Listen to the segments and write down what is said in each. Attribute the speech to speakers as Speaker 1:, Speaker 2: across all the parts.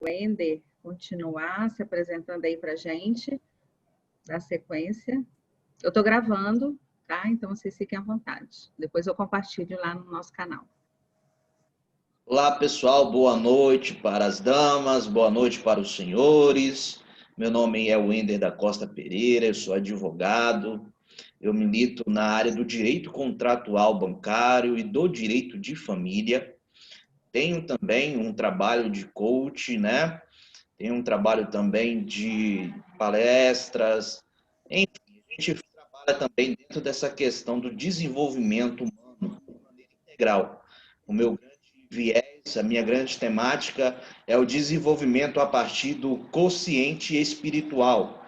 Speaker 1: Wender continuar se apresentando aí para a gente, dar sequência. Eu estou gravando, tá? Então vocês fiquem à vontade. Depois eu compartilho lá no nosso canal.
Speaker 2: Olá, pessoal. Boa noite para as damas, boa noite para os senhores. Meu nome é Wender da Costa Pereira, eu sou advogado. Eu milito na área do direito contratual bancário e do direito de família. Tenho também um trabalho de coach, né? Tenho um trabalho também de palestras. Enfim, a gente trabalha também dentro dessa questão do desenvolvimento humano de maneira integral. O meu grande viés, a minha grande temática é o desenvolvimento a partir do quociente espiritual.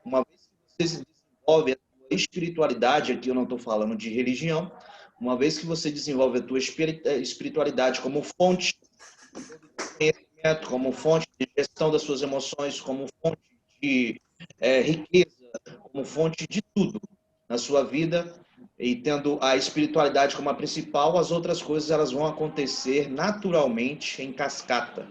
Speaker 2: Uma vez que você desenvolve a sua espiritualidade, aqui eu não estou falando de religião, uma vez que você desenvolve a tua espiritualidade como fonte de conhecimento, como fonte de gestão das suas emoções, como fonte de riqueza, como fonte de tudo na sua vida, e tendo a espiritualidade como a principal, as outras coisas elas vão acontecer naturalmente em cascata.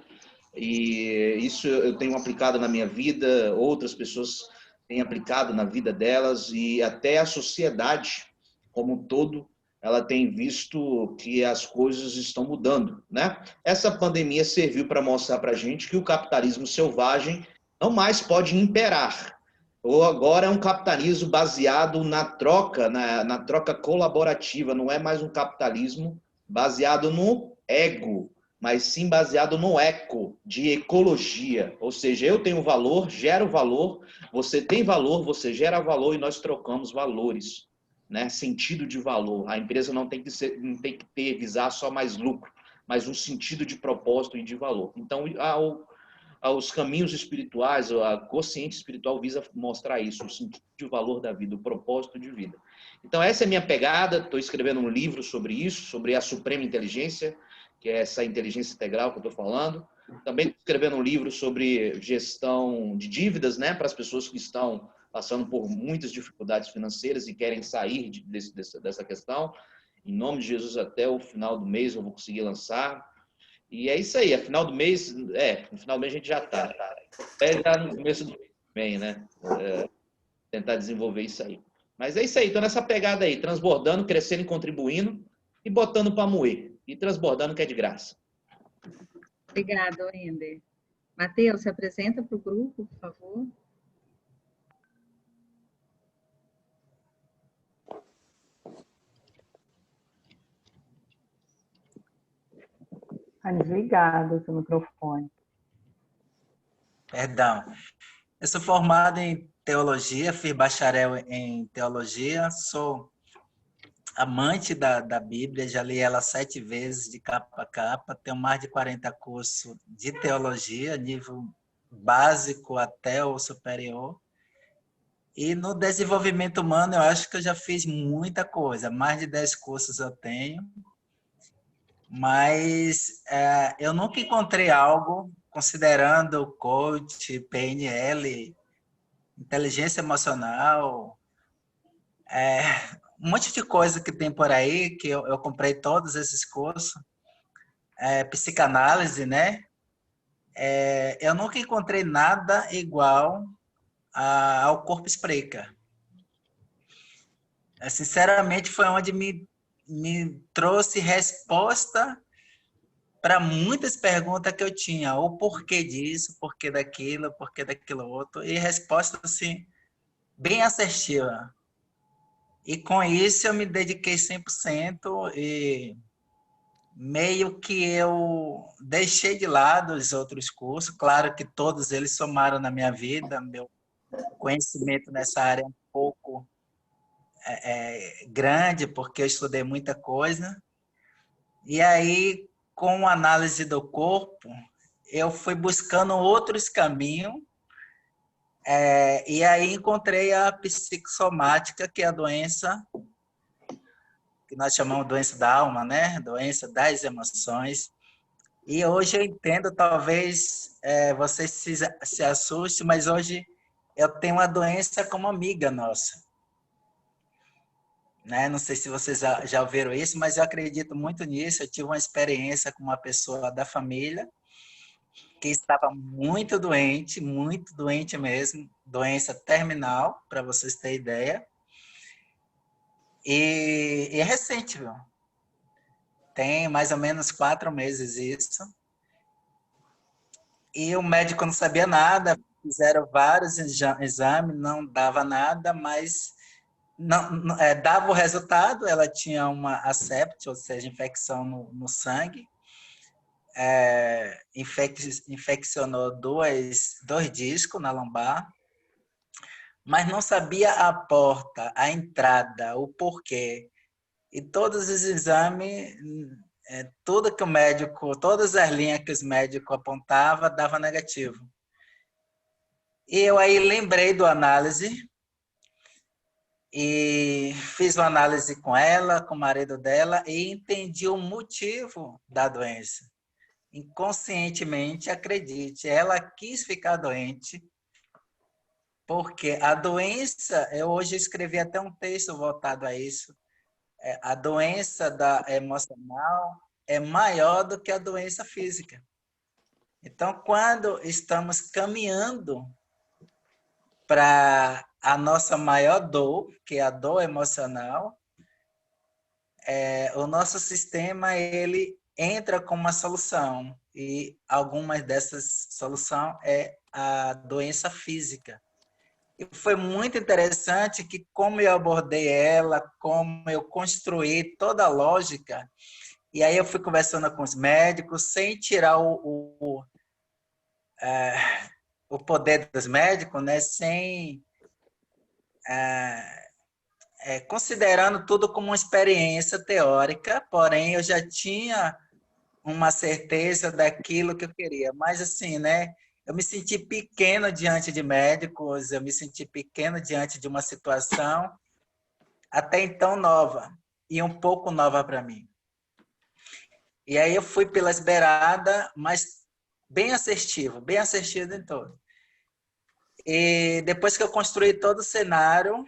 Speaker 2: E isso eu tenho aplicado na minha vida, outras pessoas têm aplicado na vida delas, e até a sociedade como um todo, ela tem visto que as coisas estão mudando, né? Essa pandemia serviu para mostrar para a gente que o capitalismo selvagem não mais pode imperar. Ou agora é um capitalismo baseado na troca, na troca colaborativa, não é mais um capitalismo baseado no ego, mas sim baseado no eco, de ecologia. Ou seja, eu tenho valor, gero valor, você tem valor, você gera valor e nós trocamos valores, né? Sentido de valor. A empresa não tem que visar só mais lucro, mas um sentido de propósito e de valor. Então, aos caminhos espirituais, a consciência espiritual visa mostrar isso, o sentido de valor da vida, o propósito de vida. Então, essa é a minha pegada. Estou escrevendo um livro sobre isso, sobre a suprema inteligência, que é essa inteligência integral que eu estou falando. Também estou escrevendo um livro sobre gestão de dívidas, né, para as pessoas que estão passando por muitas dificuldades financeiras e querem sair dessa questão. Em nome de Jesus, até o final do mês eu vou conseguir lançar. E é isso aí, a final do mês, no final do mês a gente já está. Já no começo do mês também, né? Tentar desenvolver isso aí. Mas é isso aí, estou nessa pegada aí, transbordando, crescendo e contribuindo e botando para moer. E transbordando que é de graça.
Speaker 1: Obrigada, Wender. Matheus, se apresenta para o grupo, por favor.
Speaker 3: Está desligado o seu microfone.
Speaker 4: Perdão. Eu sou formado em teologia, fiz bacharel em teologia, sou amante da Bíblia, já li ela 7 vezes de capa a capa, tenho mais de 40 cursos de teologia, nível básico até o superior. E no desenvolvimento humano eu acho que eu já fiz muita coisa, mais de 10 cursos eu tenho, mas eu nunca encontrei algo, considerando coach, PNL, inteligência emocional, um monte de coisa que tem por aí, que eu comprei todos esses cursos, psicanálise, né? Eu nunca encontrei nada igual ao Corpo Explica. Sinceramente, foi onde me trouxe resposta para muitas perguntas que eu tinha, o porquê disso, porquê daquilo outro, e resposta, assim, bem assertiva. E com isso eu me dediquei 100% e meio que eu deixei de lado os outros cursos. Claro que todos eles somaram na minha vida, meu conhecimento nessa área é um pouco grande, porque eu estudei muita coisa. E aí, com a análise do corpo, eu fui buscando outros caminhos, e aí encontrei a psicossomática, que é a doença que nós chamamos de doença da alma, né? Doença das emoções. E hoje eu entendo, talvez você se assuste, mas hoje eu tenho uma doença como amiga nossa. Né? Não sei se vocês já ouviram isso, mas eu acredito muito nisso. Eu tive uma experiência com uma pessoa da família que estava muito doente mesmo, doença terminal, para vocês terem ideia. E é recente, viu? Tem mais ou menos 4 meses isso. E o médico não sabia nada, fizeram vários exames, não dava nada, mas dava o resultado, ela tinha uma asepsia, ou seja, infecção no sangue, infeccionou dois discos na lombar, mas não sabia a porta, a entrada, o porquê. E todos os exames, tudo que o médico, todas as linhas que os médicos apontavam, dava negativo. E eu aí lembrei do análise e fiz uma análise com ela, com o marido dela, e entendi o motivo da doença. Inconscientemente, acredite, ela quis ficar doente, porque a doença, eu hoje escrevi até um texto voltado a isso, a doença emocional é maior do que a doença física. Então, quando estamos caminhando para a nossa maior dor, que é a dor emocional, o nosso sistema ele entra com uma solução, e algumas dessas soluções é a doença física. E foi muito interessante que como eu abordei ela, como eu construí toda a lógica, e aí eu fui conversando com os médicos, sem tirar o poder dos médicos, né? Sem considerando tudo como uma experiência teórica, porém eu já tinha uma certeza daquilo que eu queria. Mas assim, né? Eu me senti pequeno diante de médicos, eu me senti pequeno diante de uma situação até então nova e um pouco nova para mim. E aí eu fui pelas beiradas, mas bem assertivo em tudo. E depois que eu construí todo o cenário,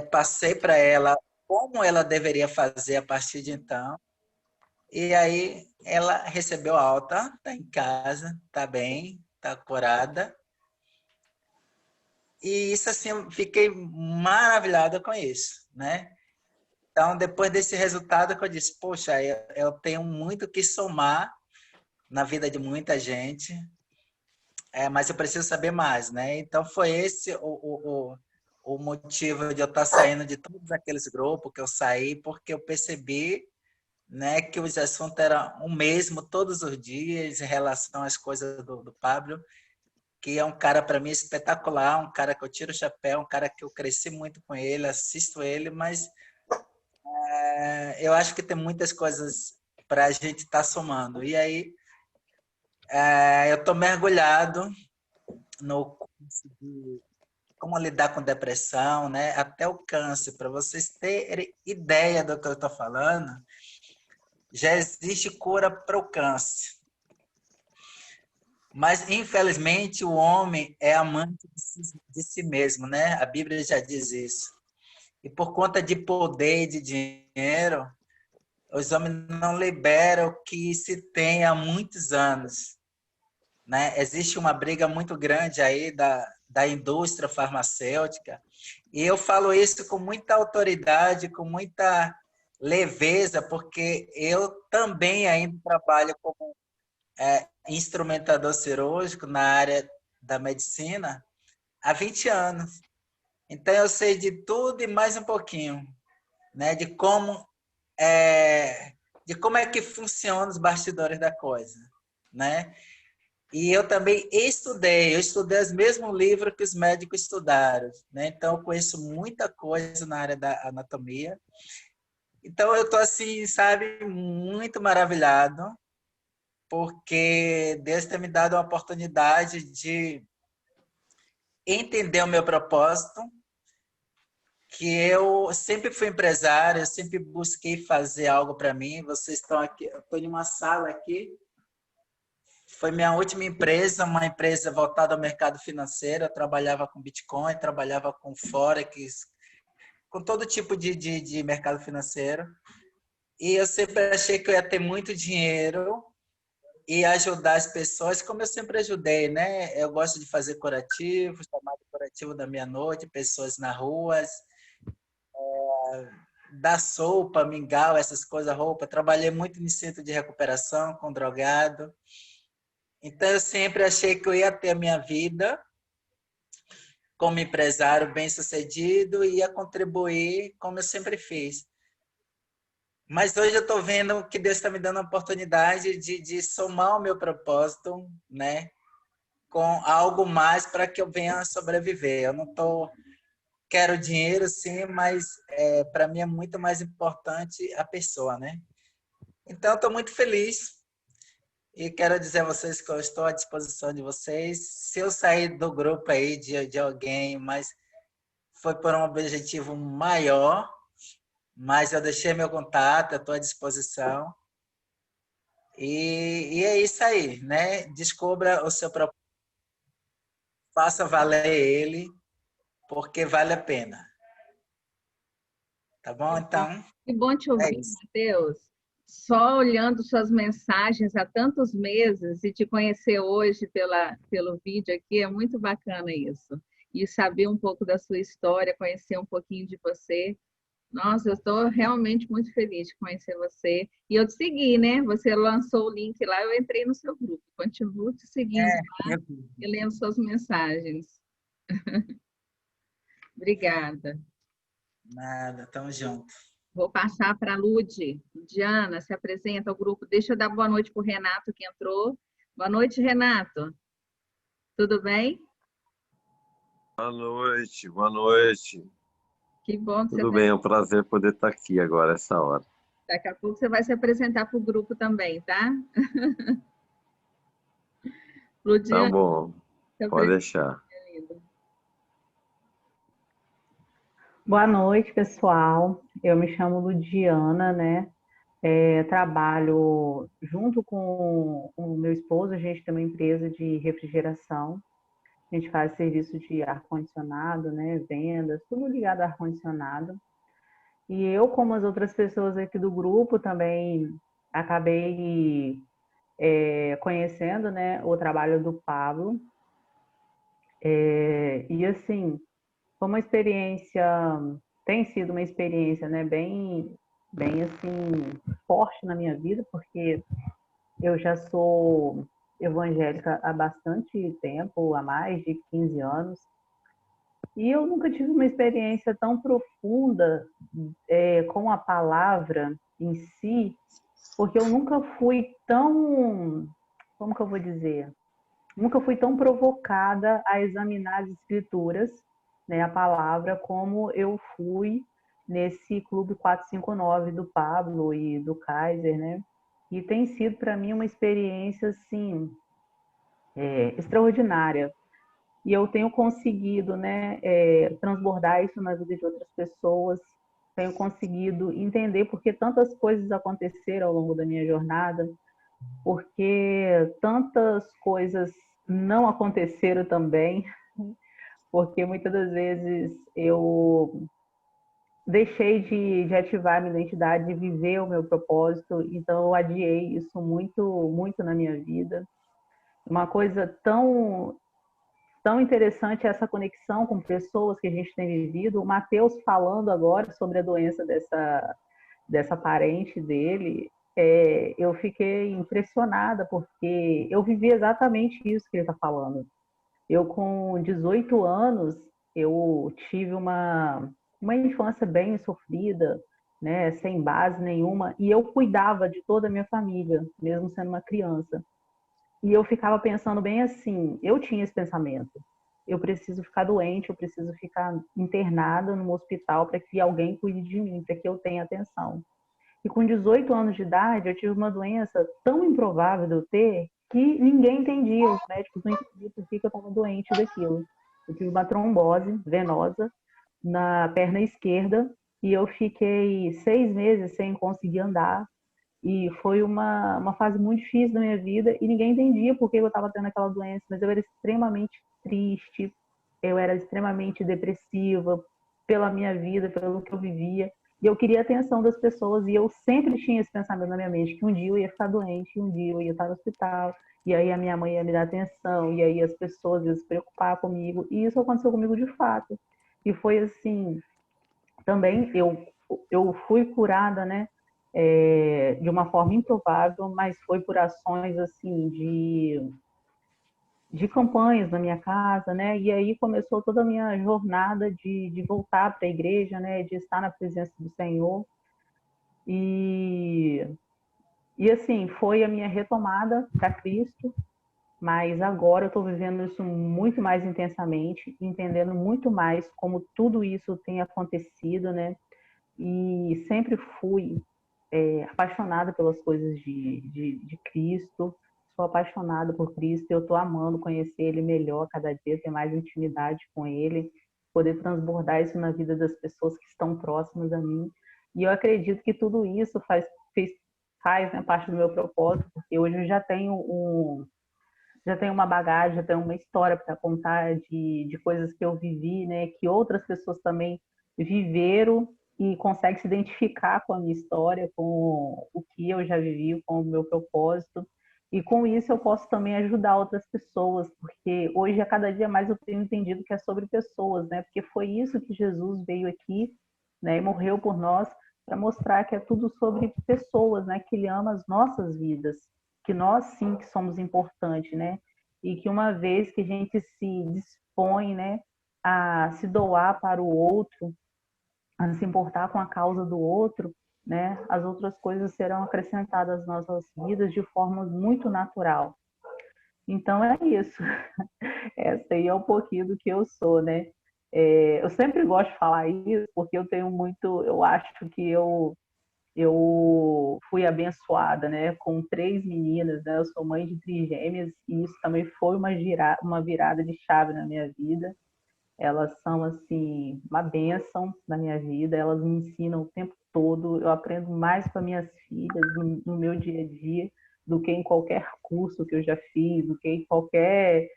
Speaker 4: passei para ela como ela deveria fazer a partir de então. E aí ela recebeu alta, está em casa, está bem, está curada. E isso assim, eu fiquei maravilhada com isso, né? Então, depois desse resultado que eu disse, poxa, eu tenho muito que somar na vida de muita gente, mas eu preciso saber mais, né? Então, foi esse o motivo de eu estar saindo de todos aqueles grupos que eu saí, porque eu percebi, né, que os assuntos eram o mesmo todos os dias em relação às coisas do Pablo, que é um cara, para mim, espetacular, um cara que eu tiro o chapéu, um cara que eu cresci muito com ele, assisto ele, mas eu acho que tem muitas coisas para a gente estar somando. E aí, eu estou mergulhado no curso de como lidar com depressão, né? Até o câncer. Para vocês terem ideia do que eu estou falando, já existe cura para o câncer. Mas, infelizmente, o homem é amante de si mesmo, né? A Bíblia já diz isso. E por conta de poder e de dinheiro, os homens não liberam o que se tem há muitos anos, né? Existe uma briga muito grande aí da indústria farmacêutica, e eu falo isso com muita autoridade, com muita leveza, porque eu também ainda trabalho como instrumentador cirúrgico na área da medicina há 20 anos. Então, eu sei de tudo e mais um pouquinho, né? De como é que funciona os bastidores da coisa, né? E eu também estudei os mesmos livros que os médicos estudaram, né? Então, eu conheço muita coisa na área da anatomia. Então, eu estou assim, sabe, muito maravilhado, porque Deus tem me dado uma oportunidade de entender o meu propósito, que eu sempre fui empresário, eu sempre busquei fazer algo para mim. Vocês estão aqui, eu estou em uma sala aqui. Foi minha última empresa, uma empresa voltada ao mercado financeiro. Eu trabalhava com Bitcoin, trabalhava com Forex, com todo tipo de mercado financeiro. E eu sempre achei que eu ia ter muito dinheiro e ajudar as pessoas, como eu sempre ajudei, né? Eu gosto de fazer curativos, chamado curativo da meia-noite, pessoas na rua, dar sopa, mingau, essas coisas, roupa. Trabalhei muito em centro de recuperação com drogado. Então, eu sempre achei que eu ia ter a minha vida como empresário bem-sucedido e ia contribuir como eu sempre fiz. Mas hoje eu estou vendo que Deus está me dando a oportunidade de somar o meu propósito, né, com algo mais para que eu venha a sobreviver. Eu não tô quero dinheiro, sim, mas para mim é muito mais importante a pessoa, né? Então, eu estou muito feliz e quero dizer a vocês que eu estou à disposição de vocês. Se eu sair do grupo aí de alguém, mas foi por um objetivo maior, mas eu deixei meu contato, eu estou à disposição. E é isso aí, né? Descubra o seu propósito, faça valer ele, porque vale a pena. Tá bom? Então,
Speaker 1: Que bom te
Speaker 4: é
Speaker 1: ouvir,
Speaker 4: isso.
Speaker 1: Matheus. Só olhando suas mensagens há tantos meses e te conhecer hoje pelo vídeo aqui, é muito bacana isso. E saber um pouco da sua história, conhecer um pouquinho de você. Nossa, eu estou realmente muito feliz de conhecer você. E eu te segui, né? Você lançou o link lá, eu entrei no seu grupo. Continuo te seguindo
Speaker 4: Eu-
Speaker 1: e lendo suas mensagens. Obrigada.
Speaker 4: Nada, tamo junto.
Speaker 1: Vou passar para a Lude. Diana, se apresenta ao grupo. Deixa eu dar boa noite para o Renato que entrou. Boa noite, Renato. Tudo bem?
Speaker 5: Boa noite, boa noite.
Speaker 1: Que bom que você
Speaker 5: Tudo
Speaker 1: está.
Speaker 5: bem, é um prazer poder estar aqui agora, essa hora.
Speaker 1: Daqui a pouco você vai se apresentar para o grupo também, tá?
Speaker 5: Tá
Speaker 1: Ludiana,
Speaker 5: bom,
Speaker 1: se
Speaker 5: pode
Speaker 1: apresenta,
Speaker 5: deixar.
Speaker 1: linda.
Speaker 3: Boa noite, pessoal. Eu me chamo Ludiana, né? Trabalho junto com o meu esposo, a gente tem uma empresa de refrigeração. A gente faz serviço de ar-condicionado, né? Vendas, tudo ligado a ar-condicionado. E eu, como as outras pessoas aqui do grupo, também acabei conhecendo, né, o trabalho do Pablo. E assim, foi uma experiência, tem sido uma experiência, né, bem assim, forte na minha vida, porque eu já sou evangélica há bastante tempo, há mais de 15 anos, e eu nunca tive uma experiência tão profunda com a palavra em si, porque eu nunca fui tão, como que eu vou dizer? Nunca fui tão provocada a examinar as escrituras, né, a palavra, como eu fui nesse Clube 459 do Pablo e do Kaiser, né? E tem sido para mim uma experiência assim extraordinária. E eu tenho conseguido, né, transbordar isso na vida de outras pessoas. Tenho conseguido entender porque tantas coisas aconteceram ao longo da minha jornada, porque tantas coisas não aconteceram também, porque muitas das vezes eu deixei de ativar a minha identidade, de viver o meu propósito, então eu adiei isso muito, muito na minha vida. Uma coisa tão interessante é essa conexão com pessoas que a gente tem vivido. O Matheus falando agora sobre a doença dessa parente dele, eu fiquei impressionada, porque eu vivi exatamente isso que ele está falando. Eu, com 18 anos, eu tive uma infância bem sofrida, né, sem base nenhuma, e eu cuidava de toda a minha família, mesmo sendo uma criança. E eu ficava pensando bem assim, eu tinha esse pensamento, eu preciso ficar doente, eu preciso ficar internada num hospital para que alguém cuide de mim, para que eu tenha atenção. E com 18 anos de idade, eu tive uma doença tão improvável de eu ter que ninguém entendia, os médicos não entendiam por que eu estava doente daquilo. Eu tive uma trombose venosa na perna esquerda e eu fiquei 6 meses sem conseguir andar. E foi uma fase muito difícil da minha vida e ninguém entendia por que eu estava tendo aquela doença, mas eu era extremamente triste, eu era extremamente depressiva pela minha vida, pelo que eu vivia. E eu queria a atenção das pessoas, e eu sempre tinha esse pensamento na minha mente, que um dia eu ia ficar doente, um dia eu ia estar no hospital, e aí a minha mãe ia me dar atenção, e aí as pessoas iam se preocupar comigo, e isso aconteceu comigo de fato. E foi assim, também eu fui curada, né, de uma forma improvável, mas foi por ações assim de campanhas na minha casa, né? E aí começou toda a minha jornada de voltar para a igreja, né? De estar na presença do Senhor. E, e assim, foi a minha retomada para Cristo, mas agora eu estou vivendo isso muito mais intensamente, entendendo muito mais como tudo isso tem acontecido, né? E sempre fui apaixonada pelas coisas de Cristo, sou apaixonada por Cristo, eu estou amando conhecer Ele melhor cada dia, ter mais intimidade com Ele, poder transbordar isso na vida das pessoas que estão próximas a mim. E eu acredito que tudo isso faz né, parte do meu propósito, porque hoje eu já tenho uma bagagem, já tenho uma história para contar de coisas que eu vivi, né, que outras pessoas também viveram e conseguem se identificar com a minha história, com o que eu já vivi, com o meu propósito. E com isso eu posso também ajudar outras pessoas, porque hoje, a cada dia mais, eu tenho entendido que é sobre pessoas, né? Porque foi isso que Jesus veio aqui, né, e morreu por nós, para mostrar que é tudo sobre pessoas, né? Que Ele ama as nossas vidas, que nós sim que somos importantes, né? E que uma vez que a gente se dispõe, né, a se doar para o outro, a se importar com a causa do outro, né, as outras coisas serão acrescentadas às nossas vidas de forma muito natural. Então é isso. Essa aí é um pouquinho do que eu sou, né? Eu sempre gosto de falar isso porque eu tenho muito, eu acho que eu fui abençoada, né, com 3 meninas, né? Eu sou mãe de trigêmeas e isso também foi uma virada de chave na minha vida. Elas são, assim, uma bênção na minha vida, elas me ensinam o tempo todo, eu aprendo mais com as minhas filhas no meu dia a dia do que em qualquer curso que eu já fiz, do que em qualquer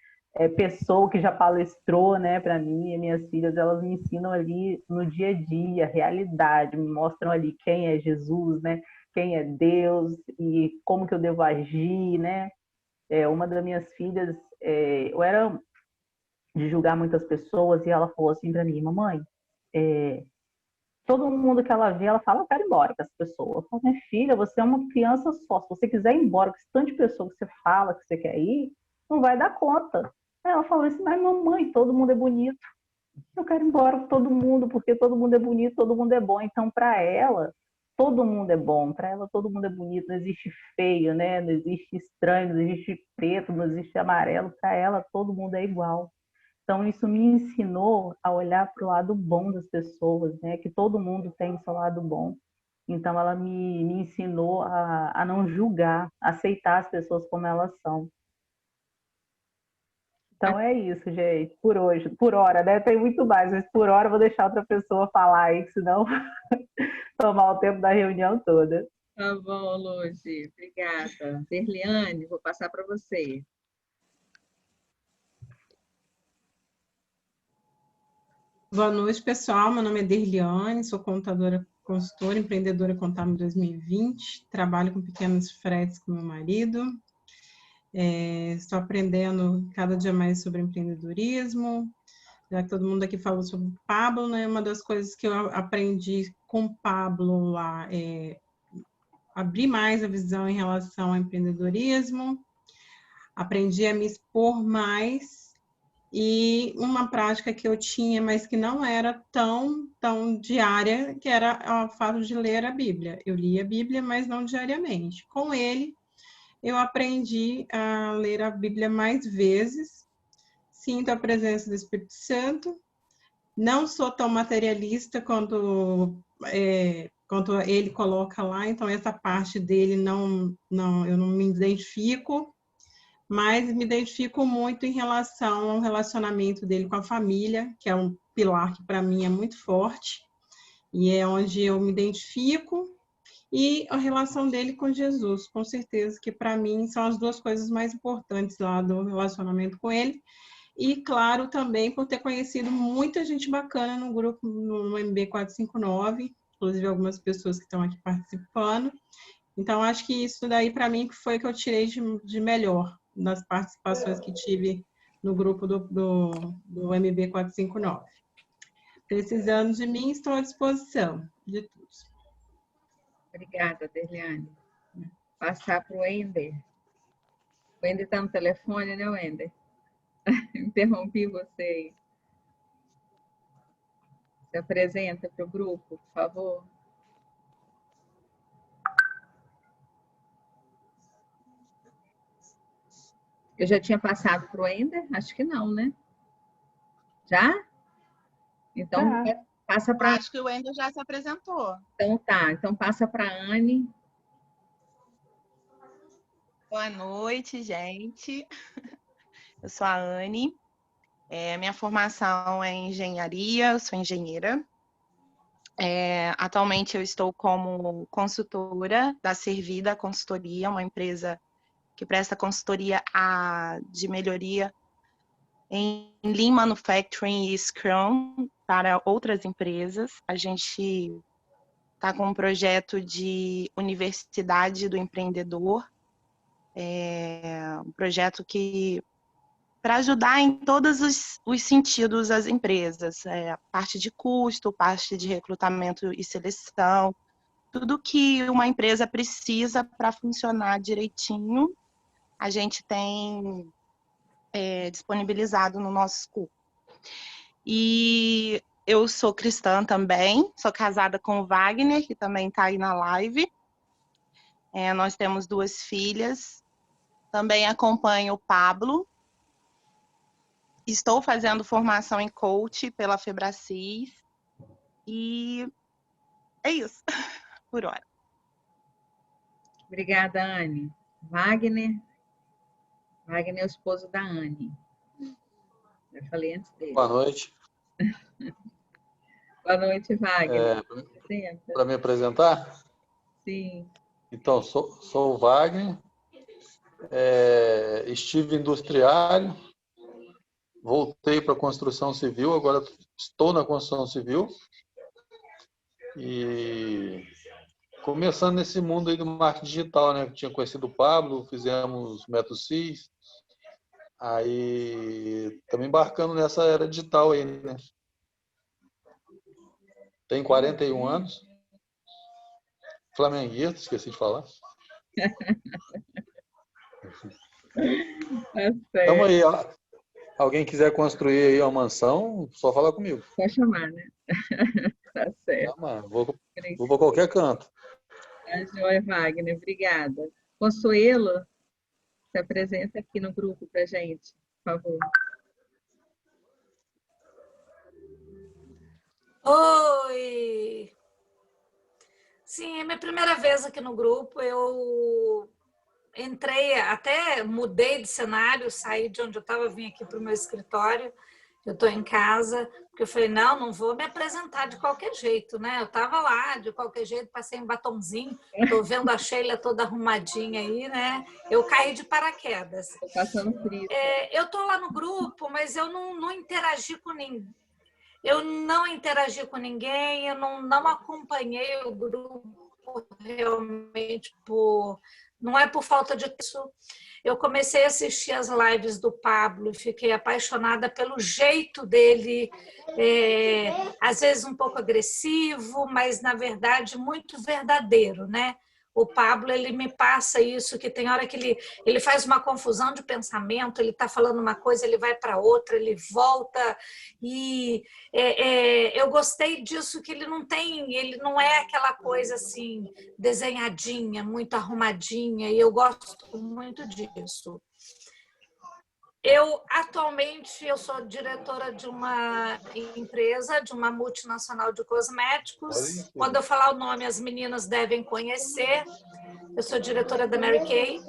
Speaker 3: pessoa que já palestrou, né, para mim. E minhas filhas, elas me ensinam ali no dia a dia, a realidade, me mostram ali quem é Jesus, né, quem é Deus e como que eu devo agir, né. Uma das minhas filhas, eu era de julgar muitas pessoas, e ela falou assim para mim: mamãe, todo mundo que ela vê, ela fala, eu quero ir embora com essa pessoa. Eu falo, minha filha, você é uma criança só, se você quiser ir embora com esse tanto de pessoa que você fala que você quer ir, não vai dar conta. Aí ela falou assim: mas mamãe, todo mundo é bonito, eu quero ir embora com todo mundo, porque todo mundo é bonito, todo mundo é bom. Então, para ela, todo mundo é bom, para ela todo mundo é bonito, não existe feio, né? Não existe estranho, não existe preto, não existe amarelo, para ela todo mundo é igual. Então, isso me ensinou a olhar para o lado bom das pessoas, né? Que todo mundo tem o seu lado bom. Então, ela me ensinou a não julgar, aceitar as pessoas como elas são. Então, é isso, gente, por hoje. Por hora, né? Tem muito mais, mas por hora eu vou deixar outra pessoa falar aí, que senão tomar o tempo da reunião toda.
Speaker 1: Tá bom, Lucy. Obrigada. Derliane, vou passar para você.
Speaker 6: Boa noite, pessoal. Meu nome é Derliane, sou contadora, consultora, empreendedora contábil 2020. Trabalho com pequenos fretes com meu marido. Estou aprendendo cada dia mais sobre empreendedorismo. Já que todo mundo aqui falou sobre o Pablo, né? Uma das coisas que eu aprendi com o Pablo lá é abrir mais a visão em relação ao empreendedorismo. Aprendi a me expor mais. E uma prática que eu tinha, mas que não era tão diária, que era o fato de ler a Bíblia. Eu lia a Bíblia, mas não diariamente. Com ele, eu aprendi a ler a Bíblia mais vezes, sinto a presença do Espírito Santo, não sou tão materialista quanto ele coloca lá, então essa parte dele eu não me identifico, mas me identifico muito em relação ao relacionamento dele com a família, que é um pilar que para mim é muito forte, e é onde eu me identifico, e a relação dele com Jesus, com certeza que para mim são as duas coisas mais importantes lá do relacionamento com ele, e claro também por ter conhecido muita gente bacana no grupo, no MB 459, inclusive algumas pessoas que estão aqui participando. Então, acho que isso daí, para mim, foi o que eu tirei de melhor das participações que tive no grupo do MB 459. Precisando de mim, estou à disposição de todos.
Speaker 1: Obrigada, Derliane. Passar para o Wender. O Wender está no telefone, né, Wender? Interrompi você aí. Se apresenta para o grupo, por favor. Eu já tinha passado para o Wender? Acho que não, né? Já? Então, passa para...
Speaker 7: Acho que o Wender já se apresentou.
Speaker 1: Então, tá. Então, passa para a Anne.
Speaker 7: Boa noite, gente. Eu sou a Anne. Minha formação é em engenharia, eu sou engenheira. Atualmente, eu estou como consultora da Servida Consultoria, uma empresa que presta consultoria de melhoria em Lean Manufacturing e Scrum para outras empresas. A gente está com um projeto de Universidade do Empreendedor, um projeto que para ajudar em todos os sentidos as empresas, parte de custo, parte de recrutamento e seleção, tudo que uma empresa precisa para funcionar direitinho, a gente tem disponibilizado no nosso curso. E eu sou cristã também, sou casada com o Wagner, que também está aí na live. Nós temos 2 filhas. Também acompanho o Pablo. Estou fazendo formação em coach pela Febracis. E é isso, por hora.
Speaker 1: Obrigada, Anne. Wagner. Wagner é o esposo da Anne. Eu falei antes dele.
Speaker 8: Boa noite.
Speaker 1: Boa noite, Wagner.
Speaker 8: Para me apresentar?
Speaker 1: Sim.
Speaker 8: Então, sou o Wagner, estive industriário, voltei para a construção civil, agora estou na construção civil e começando nesse mundo aí do marketing digital, né? Tinha conhecido o Pablo, fizemos o Método CIS, aí também embarcando nessa era digital aí, né? Tenho 41 anos, flamenguista, esqueci de falar. Então aí, ó. Alguém quiser construir aí uma mansão, só falar comigo.
Speaker 1: Pode chamar, né? Tá certo.
Speaker 8: Vou para qualquer canto.
Speaker 1: Tá joia, Wagner. Obrigada. Consuelo, se apresenta aqui no grupo para gente, por favor.
Speaker 9: Oi! Sim, é minha primeira vez aqui no grupo. Eu entrei, até mudei de cenário, saí de onde eu estava, vim aqui para o meu escritório. Eu estou em casa, porque eu falei, não vou me apresentar de qualquer jeito, né? Eu estava lá, de qualquer jeito, passei um batonzinho, estou vendo a Sheila toda arrumadinha aí, né? Eu caí de paraquedas.
Speaker 1: Estou passando frio.
Speaker 9: Eu estou lá no grupo, mas eu não interagi com ninguém. Eu não interagi com ninguém, eu não acompanhei o grupo realmente não é por falta de isso. Eu comecei a assistir as lives do Pablo e fiquei apaixonada pelo jeito dele, às vezes um pouco agressivo, mas na verdade muito verdadeiro, né? O Pablo, ele me passa isso, que tem hora que ele faz uma confusão de pensamento, ele está falando uma coisa, ele vai para outra, ele volta, e eu gostei disso, que ele não é aquela coisa assim, desenhadinha, muito arrumadinha, e eu gosto muito disso. Atualmente, eu sou diretora de uma empresa, de uma multinacional de cosméticos. Quando eu falar o nome, as meninas devem conhecer. Eu sou diretora da Mary Kay.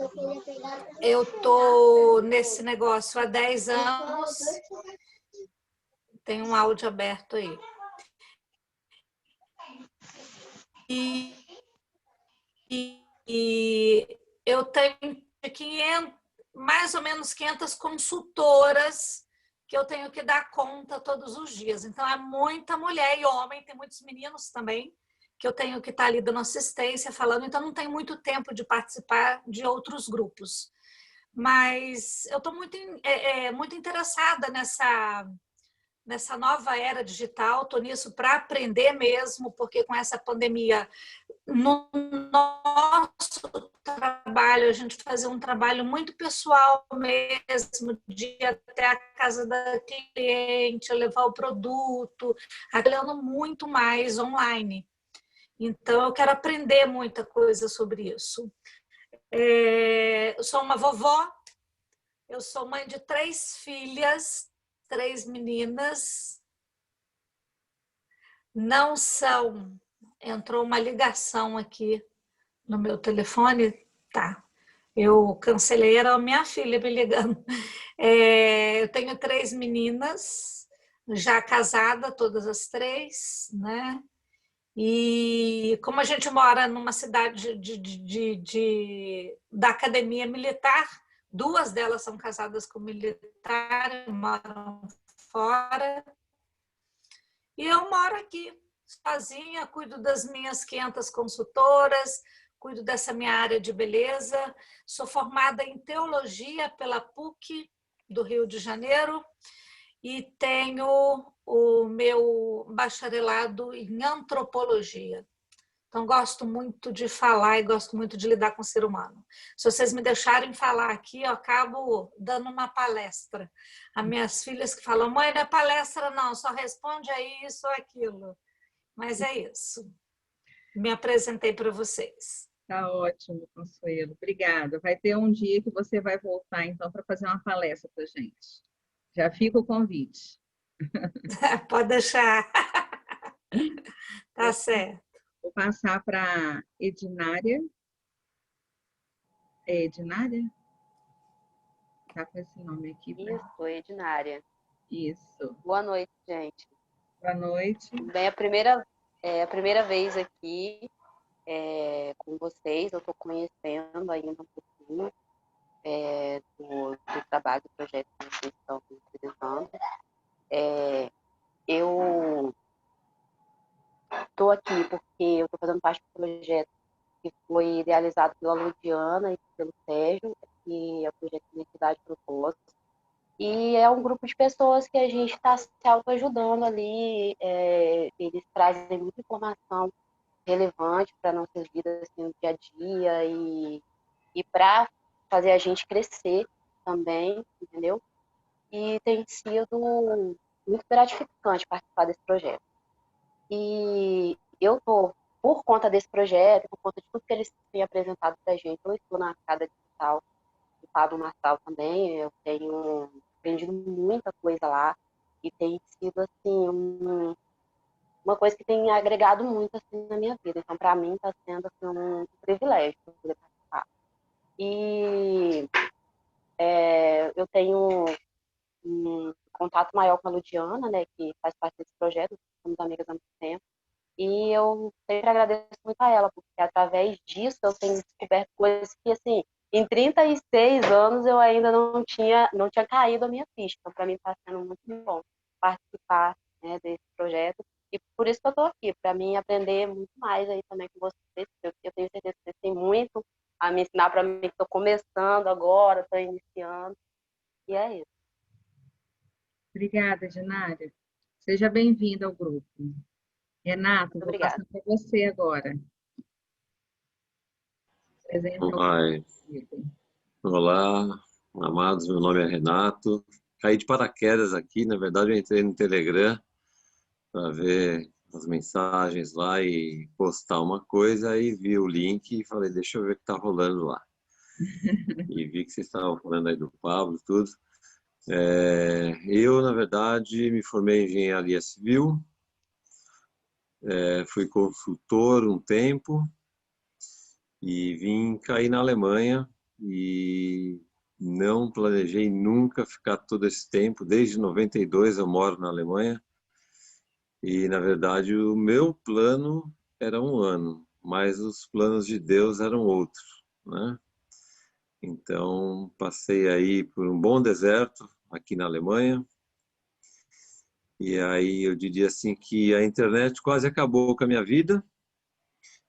Speaker 9: Eu estou nesse negócio há 10 anos. Tem um áudio aberto aí. E eu tenho mais ou menos 500 consultoras que eu tenho que dar conta todos os dias. Então, é muita mulher e homem, tem muitos meninos também que eu tenho que estar ali dando assistência, falando, então não tenho muito tempo de participar de outros grupos. Mas eu estou muito interessada nessa nova era digital, estou nisso para aprender mesmo, porque com essa pandemia, no nosso trabalho, a gente fazer um trabalho muito pessoal mesmo, de ir até a casa da cliente, levar o produto, trabalhando muito mais online. Então, eu quero aprender muita coisa sobre isso. Eu sou uma vovó, eu sou mãe de 3 filhas, 3 meninas. Não são. Entrou uma ligação aqui no meu telefone. Tá. Eu cancelei, era a minha filha me ligando. Eu tenho 3 meninas, já casada, todas as 3, né? E como a gente mora numa cidade da academia militar, 2 delas são casadas com militar, moram fora. E eu moro aqui, sozinha, cuido das minhas 500 consultoras, cuido dessa minha área de beleza. Sou formada em teologia pela PUC do Rio de Janeiro e tenho o meu bacharelado em antropologia. Então, gosto muito de falar e gosto muito de lidar com o ser humano. Se vocês me deixarem falar aqui, eu acabo dando uma palestra. As minhas filhas que falam, mãe, não é palestra não, só responde a isso ou aquilo. Mas é isso. Me apresentei para vocês.
Speaker 1: Tá ótimo, Consuelo. Obrigada. Vai ter um dia que você vai voltar, então, para fazer uma palestra para a gente. Já fica o convite.
Speaker 9: Pode deixar. Tá certo.
Speaker 1: Vou passar para Ednária. É Ednária? Tá com esse nome aqui.
Speaker 10: Isso, Ednária.
Speaker 1: Isso.
Speaker 10: Boa noite, gente.
Speaker 1: Boa noite.
Speaker 10: Bem, a primeira vez aqui com vocês, eu estou conhecendo ainda um pouquinho do trabalho, do projeto que vocês estão apresentando. Eu estou aqui porque eu estou fazendo parte do projeto que foi idealizado pela Ludiana e pelo Sérgio, que é o projeto Identidade Propósito. E é um grupo de pessoas que a gente está se autoajudando ali. Eles trazem muita informação relevante para nossas vidas assim, no dia a dia e para fazer a gente crescer também, entendeu? E tem sido muito gratificante participar desse projeto. E eu estou, por conta desse projeto, por conta de tudo que eles têm apresentado para a gente, eu estou na Arcada Digital do Pablo Marçal também, eu tenho aprendido muita coisa lá e tem sido assim uma coisa que tem agregado muito assim na minha vida. Então, para mim, está sendo assim, um privilégio poder participar. E eu tenho um contato maior com a Ludiana, né, que faz parte desse projeto, somos amigas há muito tempo. E eu sempre agradeço muito a ela, porque através disso eu tenho descoberto coisas que, assim, em 36 anos eu ainda não tinha caído a minha ficha. Então, para mim, está sendo muito bom participar, né, desse projeto. E por isso que eu estou aqui, para mim aprender muito mais aí também com vocês. Eu tenho certeza que vocês têm muito a me ensinar para mim, que estou começando agora, estou iniciando. E é isso.
Speaker 1: Obrigada, Dinária. Seja bem-vinda ao grupo. Renato, vou passar para você agora.
Speaker 5: Olá, amados, meu nome é Renato. Caí de paraquedas aqui, na verdade eu entrei no Telegram para ver as mensagens lá e postar uma coisa, aí vi o link e falei, deixa eu ver o que está rolando lá. E vi que vocês estavam falando aí do Pablo e tudo. Eu, na verdade, me formei em engenharia civil, fui consultor um tempo e vim cair na Alemanha e não planejei nunca ficar todo esse tempo. Desde 92 eu moro na Alemanha e, na verdade, o meu plano era 1 ano, mas os planos de Deus eram outros, né? Então, passei aí por um bom deserto aqui na Alemanha. E aí eu diria assim que a internet quase acabou com a minha vida,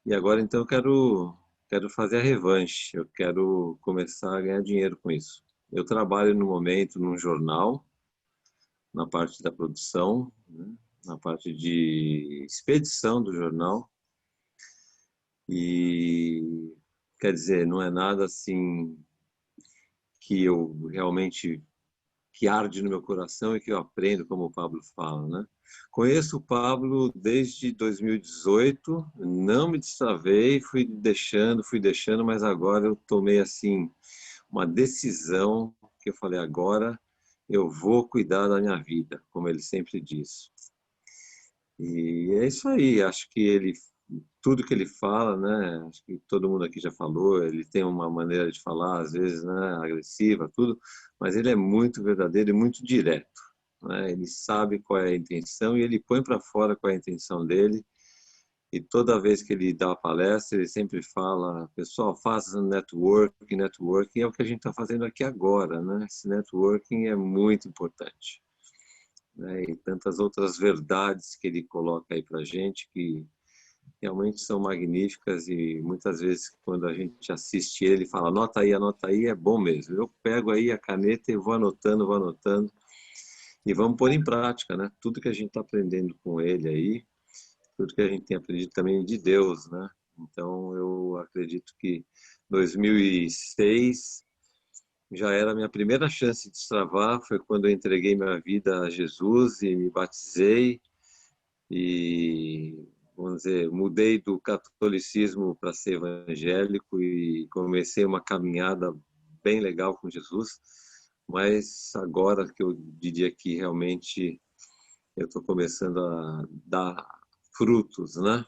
Speaker 5: E agora, então, eu quero fazer a revanche. Eu quero começar a ganhar dinheiro com isso. Eu trabalho no momento num jornal, na parte da produção, né? Na parte de expedição do jornal. E, quer dizer, não é nada assim que eu realmente, que arde no meu coração e que eu aprendo, como o Pablo fala, né? Conheço o Pablo desde 2018, não me destravei, fui deixando, mas agora eu tomei, assim, uma decisão que eu falei, agora eu vou cuidar da minha vida, como ele sempre diz. E é isso aí, acho que tudo que ele fala, né? Acho que todo mundo aqui já falou, ele tem uma maneira de falar, às vezes, né, agressiva, tudo, mas ele é muito verdadeiro e muito direto, né? Ele sabe qual é a intenção e ele põe para fora qual é a intenção dele. E toda vez que ele dá uma palestra, ele sempre fala, pessoal, faça networking, networking é o que a gente está fazendo aqui agora, né? Esse networking é muito importante, né? E tantas outras verdades que ele coloca aí para a gente que realmente são magníficas e muitas vezes quando a gente assiste ele fala anota aí, é bom mesmo. Eu pego aí a caneta e vou anotando e vamos pôr em prática, né? Tudo que a gente está aprendendo com ele aí, tudo que a gente tem aprendido também de Deus, né? Então eu acredito que 2006 já era a minha primeira chance de destravar, foi quando eu entreguei minha vida a Jesus e me batizei e, vamos dizer, mudei do catolicismo para ser evangélico e comecei uma caminhada bem legal com Jesus, mas agora que eu diria que realmente eu estou começando a dar frutos, né?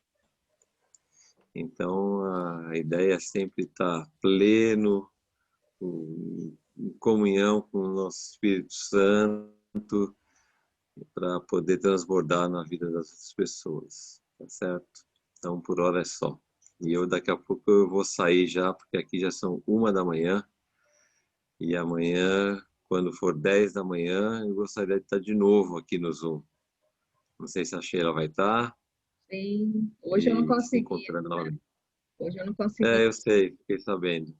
Speaker 5: Então a ideia é sempre estar pleno, em comunhão com o nosso Espírito Santo, para poder transbordar na vida das outras pessoas, tá certo? Então, por hora é só. E eu daqui a pouco eu vou sair já, porque aqui já são 1 da manhã, e amanhã, quando for 10 da manhã, eu gostaria de estar de novo aqui no Zoom. Não sei se a Sheila vai estar.
Speaker 1: Sim, hoje eu não
Speaker 5: E se
Speaker 1: consegui.
Speaker 5: encontrando novamente.
Speaker 1: Hoje eu não consegui.
Speaker 5: Eu sei, fiquei sabendo.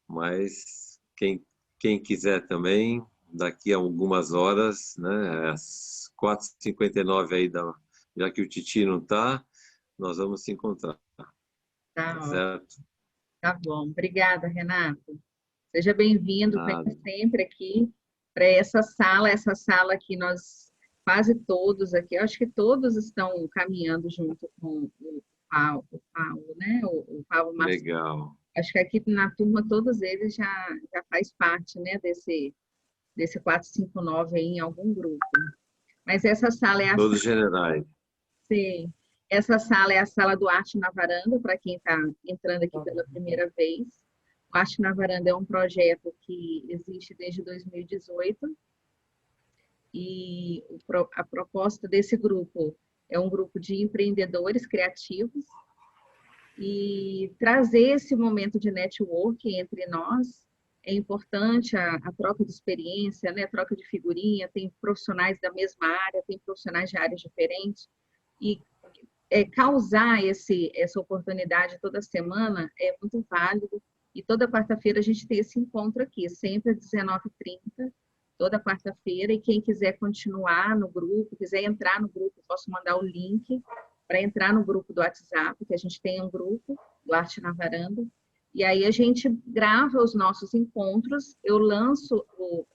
Speaker 5: Mas quem quiser também, daqui a algumas horas, né, às 4h59 aí, já que o Titi não está, nós vamos se encontrar,
Speaker 1: Tá ótimo,
Speaker 5: certo?
Speaker 1: tá bom. Obrigada, Renato. Seja bem-vindo, venha
Speaker 5: Nada.
Speaker 1: sempre aqui para essa sala que nós quase todos aqui, eu acho que todos estão caminhando junto com o Paulo, né? O Paulo Marcelo.
Speaker 5: Legal.
Speaker 1: Acho que aqui na turma todos eles já faz parte, né, desse 459 aí em algum grupo. Mas essa sala é a
Speaker 5: Todos generais.
Speaker 1: Sim. Essa sala é a sala do Arte na Varanda, para quem está entrando aqui pela primeira vez. O Arte na Varanda é um projeto que existe desde 2018 e a proposta desse grupo é um grupo de empreendedores criativos e trazer esse momento de networking entre nós é importante, a troca de experiência, né? A troca de figurinha, tem profissionais da mesma área, tem profissionais de áreas diferentes, e causar essa oportunidade toda semana é muito válido, e toda quarta-feira a gente tem esse encontro aqui, sempre às 19h30, toda quarta-feira, e quem quiser continuar no grupo, quiser entrar no grupo, posso mandar o link para entrar no grupo do WhatsApp, que a gente tem um grupo do Arte na Varanda, e aí a gente grava os nossos encontros, eu lanço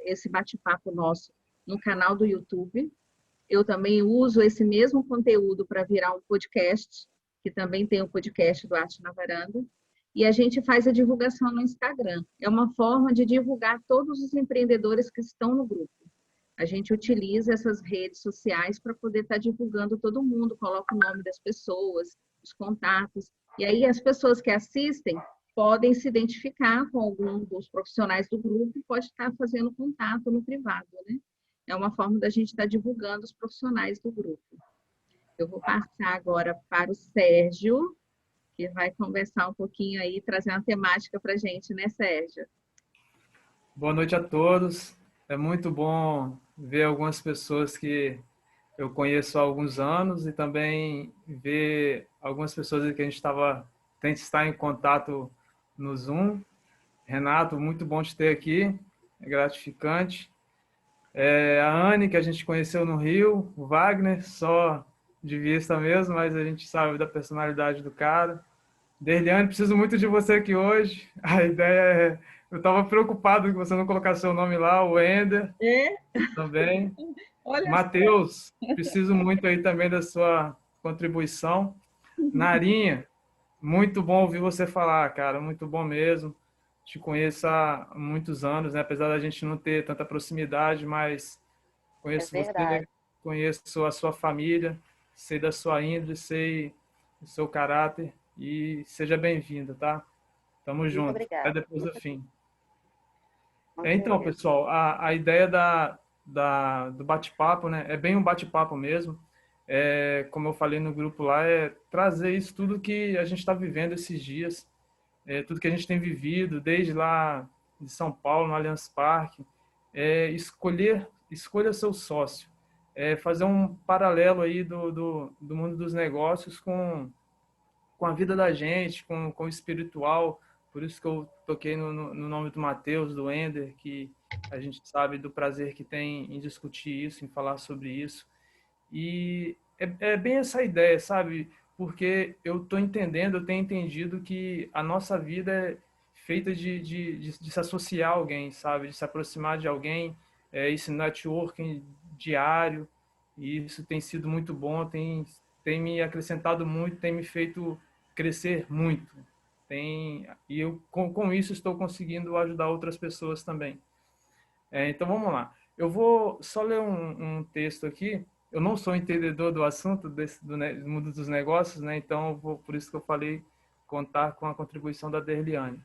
Speaker 1: esse bate-papo nosso no canal do YouTube. Eu também uso esse mesmo conteúdo para virar um podcast, que também tem o podcast do Arte na Varanda, e a gente faz a divulgação no Instagram. É uma forma de divulgar todos os empreendedores que estão no grupo. A gente utiliza essas redes sociais para poder estar divulgando todo mundo, coloca o nome das pessoas, os contatos, e aí as pessoas que assistem podem se identificar com algum dos profissionais do grupo e pode estar fazendo contato no privado, né? É uma forma da gente estar divulgando os profissionais do grupo. Eu vou passar agora para o Sérgio, que vai conversar um pouquinho aí, trazer uma temática para a gente, né, Sérgio?
Speaker 11: Boa noite a todos. É muito bom ver algumas pessoas que eu conheço há alguns anos e também ver algumas pessoas que a gente estava tente estar em contato no Zoom. Renato, muito bom te ter aqui, é gratificante. A Anne, que a gente conheceu no Rio, o Wagner, só de vista mesmo, mas a gente sabe da personalidade do cara. Derliane, preciso muito de você aqui hoje. A ideia é... Eu estava preocupado que você não colocasse seu nome lá, o Ender também. Matheus, preciso muito aí também da sua contribuição. Narinha, muito bom ouvir você falar, cara, muito bom mesmo. Te conheço há muitos anos, né? Apesar da gente não ter tanta proximidade, mas conheço você, conheço a sua família, sei da sua índole, sei do seu caráter e seja bem-vinda, tá? Tamo junto.
Speaker 10: Obrigada.
Speaker 11: Até depois do fim. Então, pessoal, a ideia do bate-papo, né? É bem um bate-papo mesmo. Como eu falei no grupo lá, é trazer isso tudo que a gente está vivendo esses dias, tudo que a gente tem vivido, desde lá de São Paulo, no Allianz Parque, escolha seu sócio, fazer um paralelo aí do mundo dos negócios com a vida da gente, com o espiritual. Por isso que eu toquei no nome do Matheus, do Ender, que a gente sabe do prazer que tem em discutir isso, em falar sobre isso. E é bem essa ideia, sabe? Porque eu tenho entendido que a nossa vida é feita de se associar a alguém, sabe? De se aproximar de alguém, esse networking diário, e isso tem sido muito bom, tem me acrescentado muito, tem me feito crescer muito. E eu, com isso, estou conseguindo ajudar outras pessoas também. Então, vamos lá. Eu vou só ler um texto aqui. Eu não sou entendedor do assunto do mundo dos negócios, né? Então, por isso que eu falei contar com a contribuição da Derliane.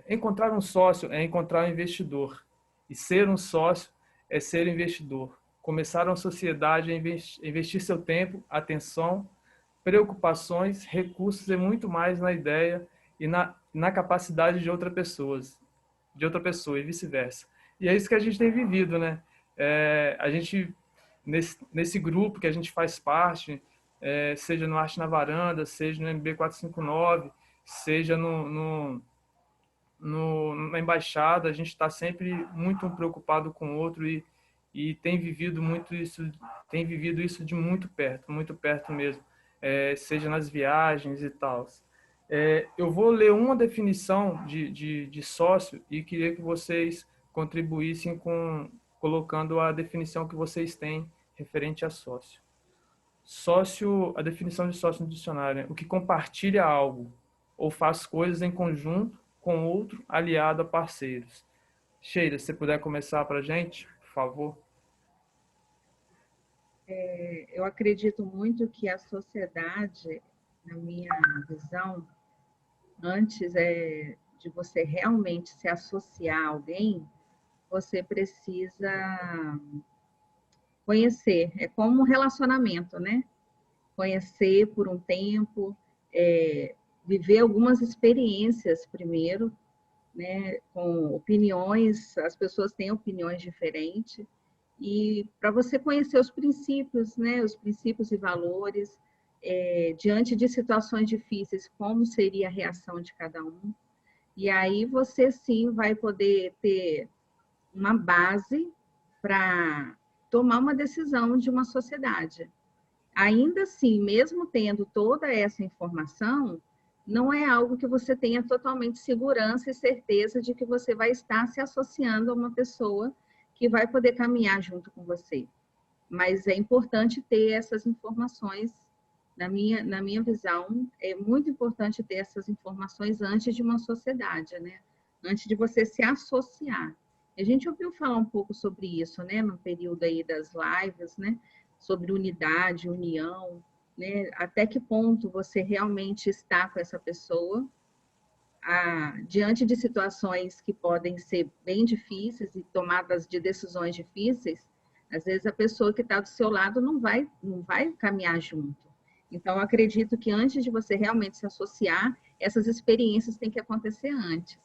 Speaker 11: Encontrar um sócio é encontrar um investidor. E ser um sócio é ser investidor. Começar uma sociedade é investir seu tempo, atenção, preocupações, recursos e muito mais na ideia e na capacidade de outra pessoa e vice-versa. E é isso que a gente tem vivido, né? A gente, nesse grupo que a gente faz parte, seja no Arte na Varanda, seja no MB 459, seja na Embaixada, a gente está sempre muito preocupado com o outro e tem vivido isso de muito perto mesmo. Seja nas viagens e tal. Eu vou ler uma definição de sócio e queria que vocês contribuíssem colocando a definição que vocês têm referente a sócio. A definição de sócio no dicionário é o que compartilha algo ou faz coisas em conjunto com outro aliado a parceiros. Sheila, se você puder começar para a gente, por favor.
Speaker 1: Eu acredito muito que a sociedade, na minha visão, antes de você realmente se associar a alguém, você precisa conhecer. É como um relacionamento, né? Conhecer por um tempo, viver algumas experiências primeiro, né? Com opiniões, as pessoas têm opiniões diferentes. E para você conhecer os princípios, né, os princípios e valores, diante de situações difíceis, como seria a reação de cada um. E aí você sim vai poder ter uma base para tomar uma decisão de uma sociedade. Ainda assim, mesmo tendo toda essa informação, não é algo que você tenha totalmente segurança e certeza de que você vai estar se associando a uma pessoa que vai poder caminhar junto com você. Mas é importante ter essas informações, na minha visão, é muito importante ter essas informações antes de uma sociedade, né? Antes de você se associar. A gente ouviu falar um pouco sobre isso, né? No período aí das lives, né? Sobre unidade, união, né? Até que ponto você realmente está com essa pessoa, diante de situações que podem ser bem difíceis e tomadas de decisões difíceis, às vezes a pessoa que está do seu lado não vai caminhar junto. Então, eu acredito que antes de você realmente se associar, essas experiências têm que acontecer antes,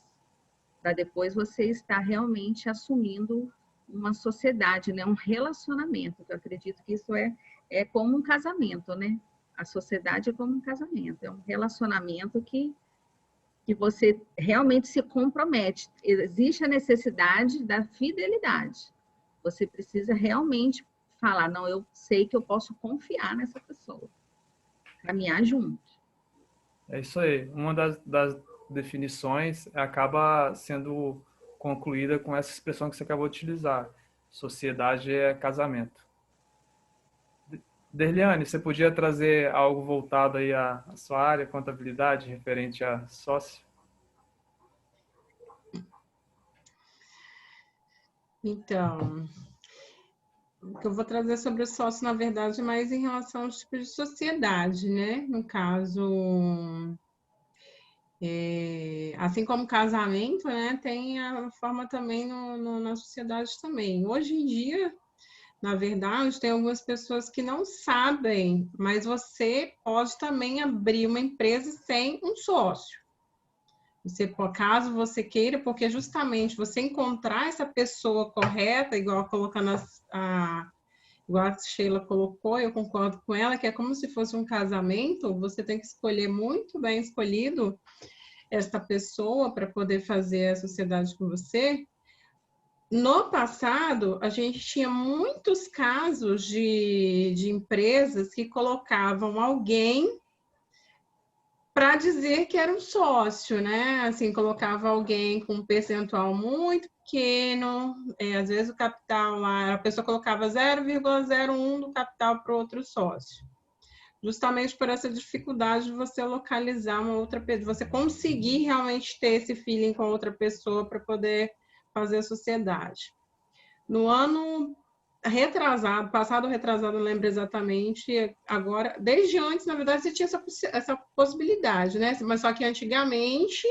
Speaker 1: para depois você estar realmente assumindo uma sociedade, né? Um relacionamento, que eu acredito que isso é como um casamento, né? a sociedade é como um casamento, é um relacionamento que você realmente se compromete. Existe a necessidade da fidelidade. Você precisa realmente falar, não, eu sei que eu posso confiar nessa pessoa, caminhar junto.
Speaker 11: É isso aí. Uma das definições acaba sendo concluída com essa expressão que você acabou de utilizar. Sociedade é casamento. Derliane, você podia trazer algo voltado aí à sua área, contabilidade, referente a sócio?
Speaker 6: Então, o que eu vou trazer sobre o sócio, na verdade, é mais em relação aos tipos de sociedade, né? No caso, assim como casamento, né? Tem a forma também na sociedade também. Hoje em dia, na verdade, tem algumas pessoas que não sabem, mas você pode também abrir uma empresa sem um sócio. Caso você queira, porque justamente você encontrar essa pessoa correta, igual colocando igual a Sheila colocou, eu concordo com ela, que é como se fosse um casamento, você tem que escolher muito bem escolhido esta pessoa para poder fazer a sociedade com você. No passado, a gente tinha muitos casos de empresas que colocavam alguém para dizer que era um sócio, né? Assim, colocava alguém com um percentual muito pequeno, às vezes o capital lá, a pessoa colocava 0,01 do capital para o outro sócio. Justamente por essa dificuldade de você localizar uma outra pessoa, você conseguir realmente ter esse feeling com outra pessoa para poder fazer a sociedade. No ano passado ou retrasado, não lembro exatamente, agora, desde antes, na verdade, você tinha essa possibilidade, né? Mas só que antigamente,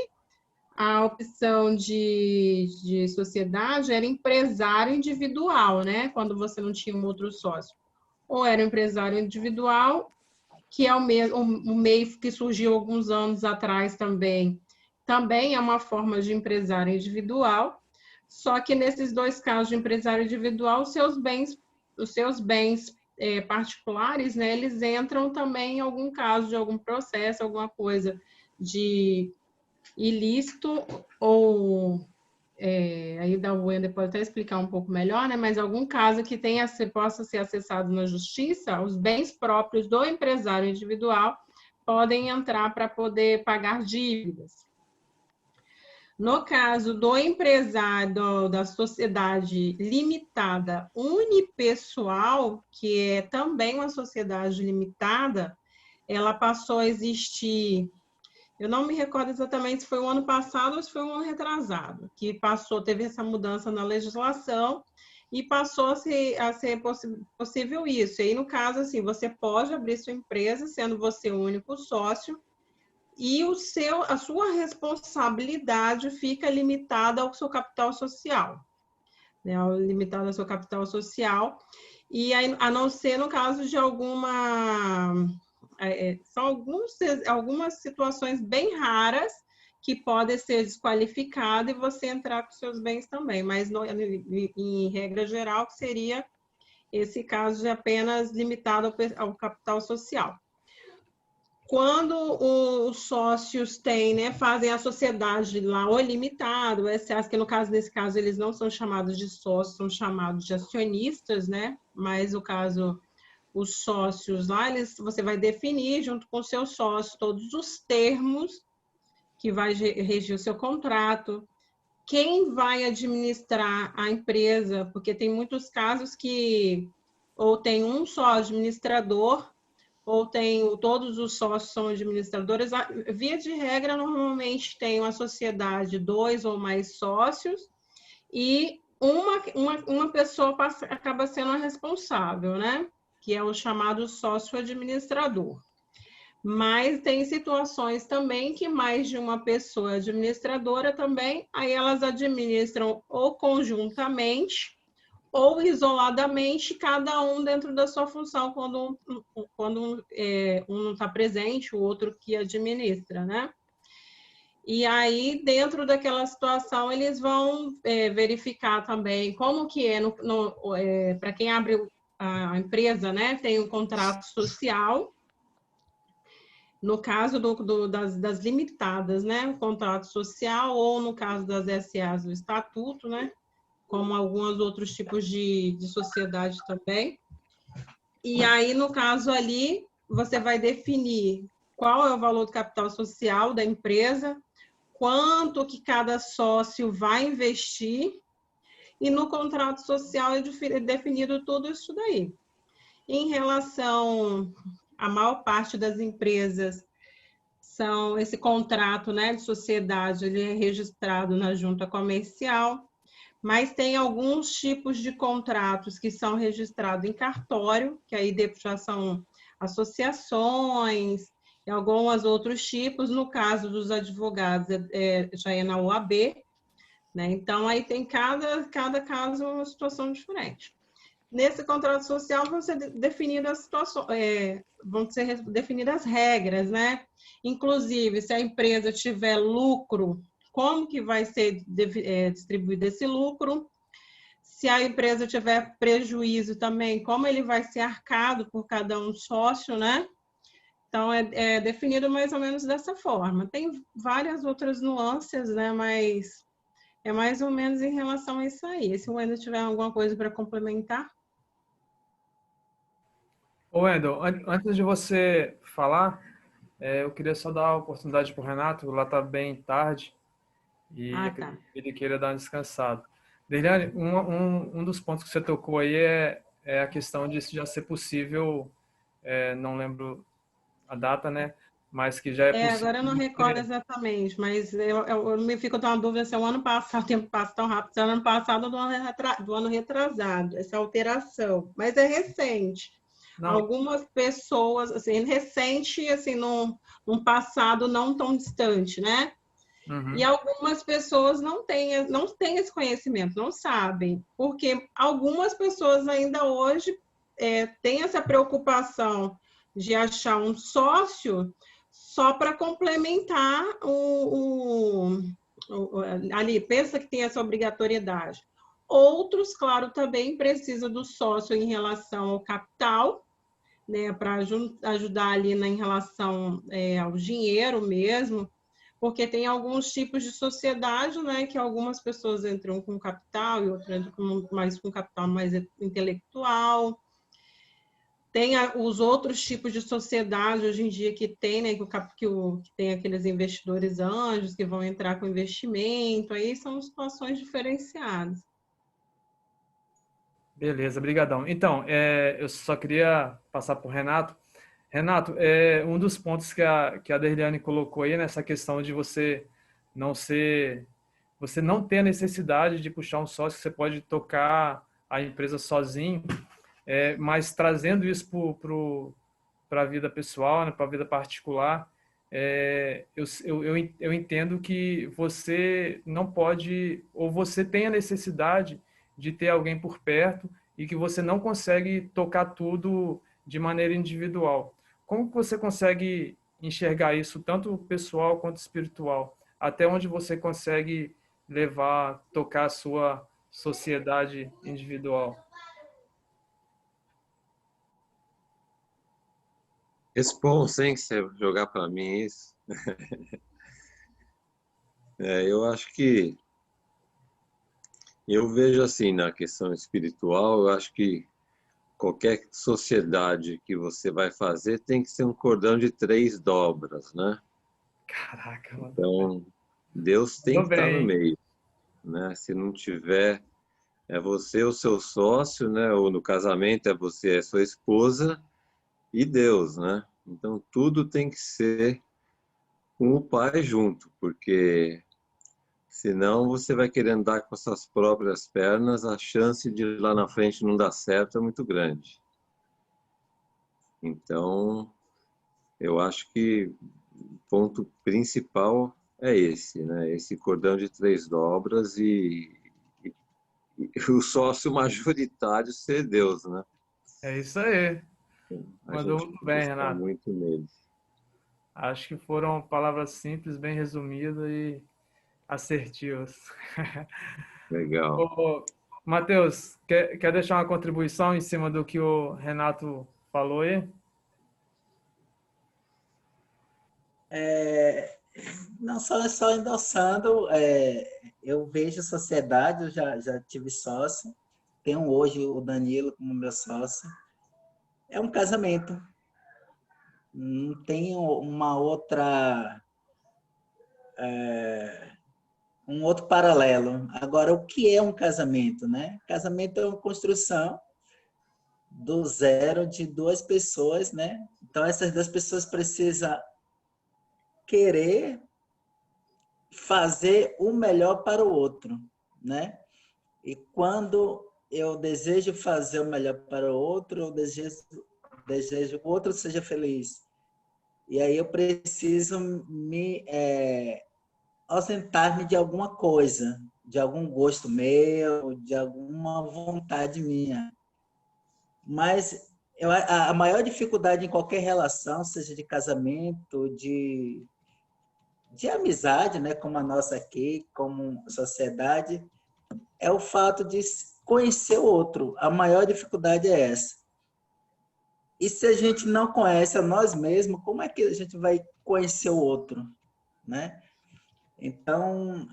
Speaker 6: a opção de sociedade era empresário individual, né? Quando você não tinha um outro sócio. Ou era empresário individual, que é o meio que surgiu alguns anos atrás também é uma forma de empresário individual, só que nesses dois casos de empresário individual, os seus bens particulares, né, eles entram também em algum caso de algum processo, alguma coisa de ilícito ou aí da Wender pode até explicar um pouco melhor, né? Mas algum caso que possa ser acessado na justiça, os bens próprios do empresário individual podem entrar para poder pagar dívidas. No caso do empresário da sociedade limitada unipessoal, que é também uma sociedade limitada, ela passou a existir. Eu não me recordo exatamente se foi o ano passado ou se foi o ano retrasado, que teve essa mudança na legislação e passou a ser possível isso. E aí, no caso, assim, você pode abrir sua empresa, sendo você o único sócio, e a sua responsabilidade fica limitada ao seu capital social, né? Limitada ao seu capital social, e aí, a não ser no caso de são algumas situações bem raras que podem ser desqualificadas e você entrar com seus bens também, mas em regra geral seria esse caso de apenas limitado ao capital social. Quando os sócios fazem a sociedade lá ou limitado, que nesse caso eles não são chamados de sócios, são chamados de acionistas, né? Mas o caso os sócios lá, você vai definir junto com o seu sócio todos os termos que vai regir o seu contrato, quem vai administrar a empresa, porque tem muitos casos que ou tem um só administrador, ou todos os sócios são administradores. Via de regra, normalmente tem uma sociedade, 2 ou mais sócios, e uma pessoa acaba sendo a responsável, né? Que é o chamado sócio administrador. Mas tem situações também que mais de uma pessoa administradora também, aí elas administram ou conjuntamente ou isoladamente, cada um dentro da sua função, quando um não está presente, o outro que administra, né? E aí, dentro daquela situação, eles vão verificar também como que para quem abre a empresa, né? Tem um contrato social, No caso das limitadas, né, o contrato social, ou no caso das SAs, o estatuto, né, como alguns outros tipos de sociedade também. E aí, no caso ali, você vai definir qual é o valor do capital social da empresa, quanto que cada sócio vai investir, e no contrato social é definido tudo isso daí. Em relação à maior parte das empresas, esse contrato, né, de sociedade, ele é registrado na junta comercial, mas tem alguns tipos de contratos que são registrados em cartório, que aí já são associações, e alguns outros tipos. No caso dos advogados, já é na OAB, né? Então, aí tem cada caso uma situação diferente. Nesse contrato social vão ser definidas as situações, vão ser definidas as regras, né? Inclusive, se a empresa tiver lucro, como que vai ser distribuído esse lucro? Se a empresa tiver prejuízo também, como ele vai ser arcado por cada um sócio, né? Então, é definido mais ou menos dessa forma. Tem várias outras nuances, né? Mas é mais ou menos em relação a isso aí. Se o Wendel tiver alguma coisa para complementar.
Speaker 11: Ô, Wendel, antes de você falar, eu queria só dar a oportunidade para o Renato, lá está bem tarde, e
Speaker 6: Tá.
Speaker 11: ele queira dar uma descansada. Deiliane, um dos pontos que você tocou aí é a questão de se já ser possível, não lembro a data, né? Mas que já é possível.
Speaker 6: Agora eu não recordo exatamente, mas eu me fico com uma dúvida se é o ano passado, o tempo passa tão rápido, se é o ano passado ou do ano retrasado, essa alteração. Mas é recente. Não. Algumas pessoas, assim, recente, assim, num passado não tão distante, né? Uhum. E algumas pessoas não têm esse conhecimento, não sabem, porque algumas pessoas ainda hoje têm essa preocupação de achar um sócio só para complementar ali, pensa que tem essa obrigatoriedade. Outros, claro, também precisam do sócio em relação ao capital, né, para ajudar ali em relação ao dinheiro mesmo, porque tem alguns tipos de sociedade, né, que algumas pessoas entram com capital e outras entram com capital mais intelectual. Tem os outros tipos de sociedade hoje em dia que tem, né, que tem aqueles investidores anjos que vão entrar com investimento, aí são situações diferenciadas.
Speaker 11: Beleza, brigadão. Então, eu só queria passar para o Renato. Renato, um dos pontos que a Derliane colocou aí, nessa questão de você não ter a necessidade de puxar um sócio, que você pode tocar a empresa sozinho, mas trazendo isso para a vida pessoal, né, para a vida particular, eu entendo que você não pode, ou você tem a necessidade de ter alguém por perto e que você não consegue tocar tudo de maneira individual. Como que você consegue enxergar isso, tanto pessoal quanto espiritual? Até onde você consegue tocar a sua sociedade individual?
Speaker 5: Responsa, hein, que você jogar para mim isso. Eu acho que eu vejo assim, na questão espiritual, eu acho que qualquer sociedade que você vai fazer tem que ser um cordão de 3 dobras, né?
Speaker 11: Caraca, mano.
Speaker 5: Então, Deus tem que estar no meio, né? Se não tiver, é você o seu sócio, né? Ou no casamento é você, é sua esposa e Deus, né? Então, tudo tem que ser com o pai junto, porque senão você vai querer andar com as suas próprias pernas, a chance de lá na frente não dar certo é muito grande. Então, eu acho que o ponto principal é esse, né? Esse cordão de 3 dobras e o sócio majoritário ser Deus, né?
Speaker 11: É isso aí. Mandou muito bem, Renato.
Speaker 5: Muito nele.
Speaker 11: Acho que foram palavras simples, bem resumidas e assertivas.
Speaker 5: Legal.
Speaker 11: Matheus, quer deixar uma contribuição em cima do que o Renato falou aí?
Speaker 4: Não só endossando, eu vejo sociedade, eu já tive sócio, tenho hoje o Danilo como meu sócio. É um casamento, não tem uma outra, um outro paralelo. Agora, o que é um casamento, né? Casamento é uma construção do zero de duas pessoas, né? Então, essas duas pessoas precisam querer fazer o melhor para o outro, né? E quando eu desejo fazer o melhor para o outro, eu desejo que o outro seja feliz. E aí eu preciso me ausentar-me de alguma coisa, de algum gosto meu, de alguma vontade minha. Mas a maior dificuldade em qualquer relação, seja de casamento, de amizade, né, como a nossa aqui, como sociedade, é o fato de conhecer o outro. A maior dificuldade é essa. E se a gente não conhece a nós mesmos, como é que a gente vai conhecer o outro, né? Então,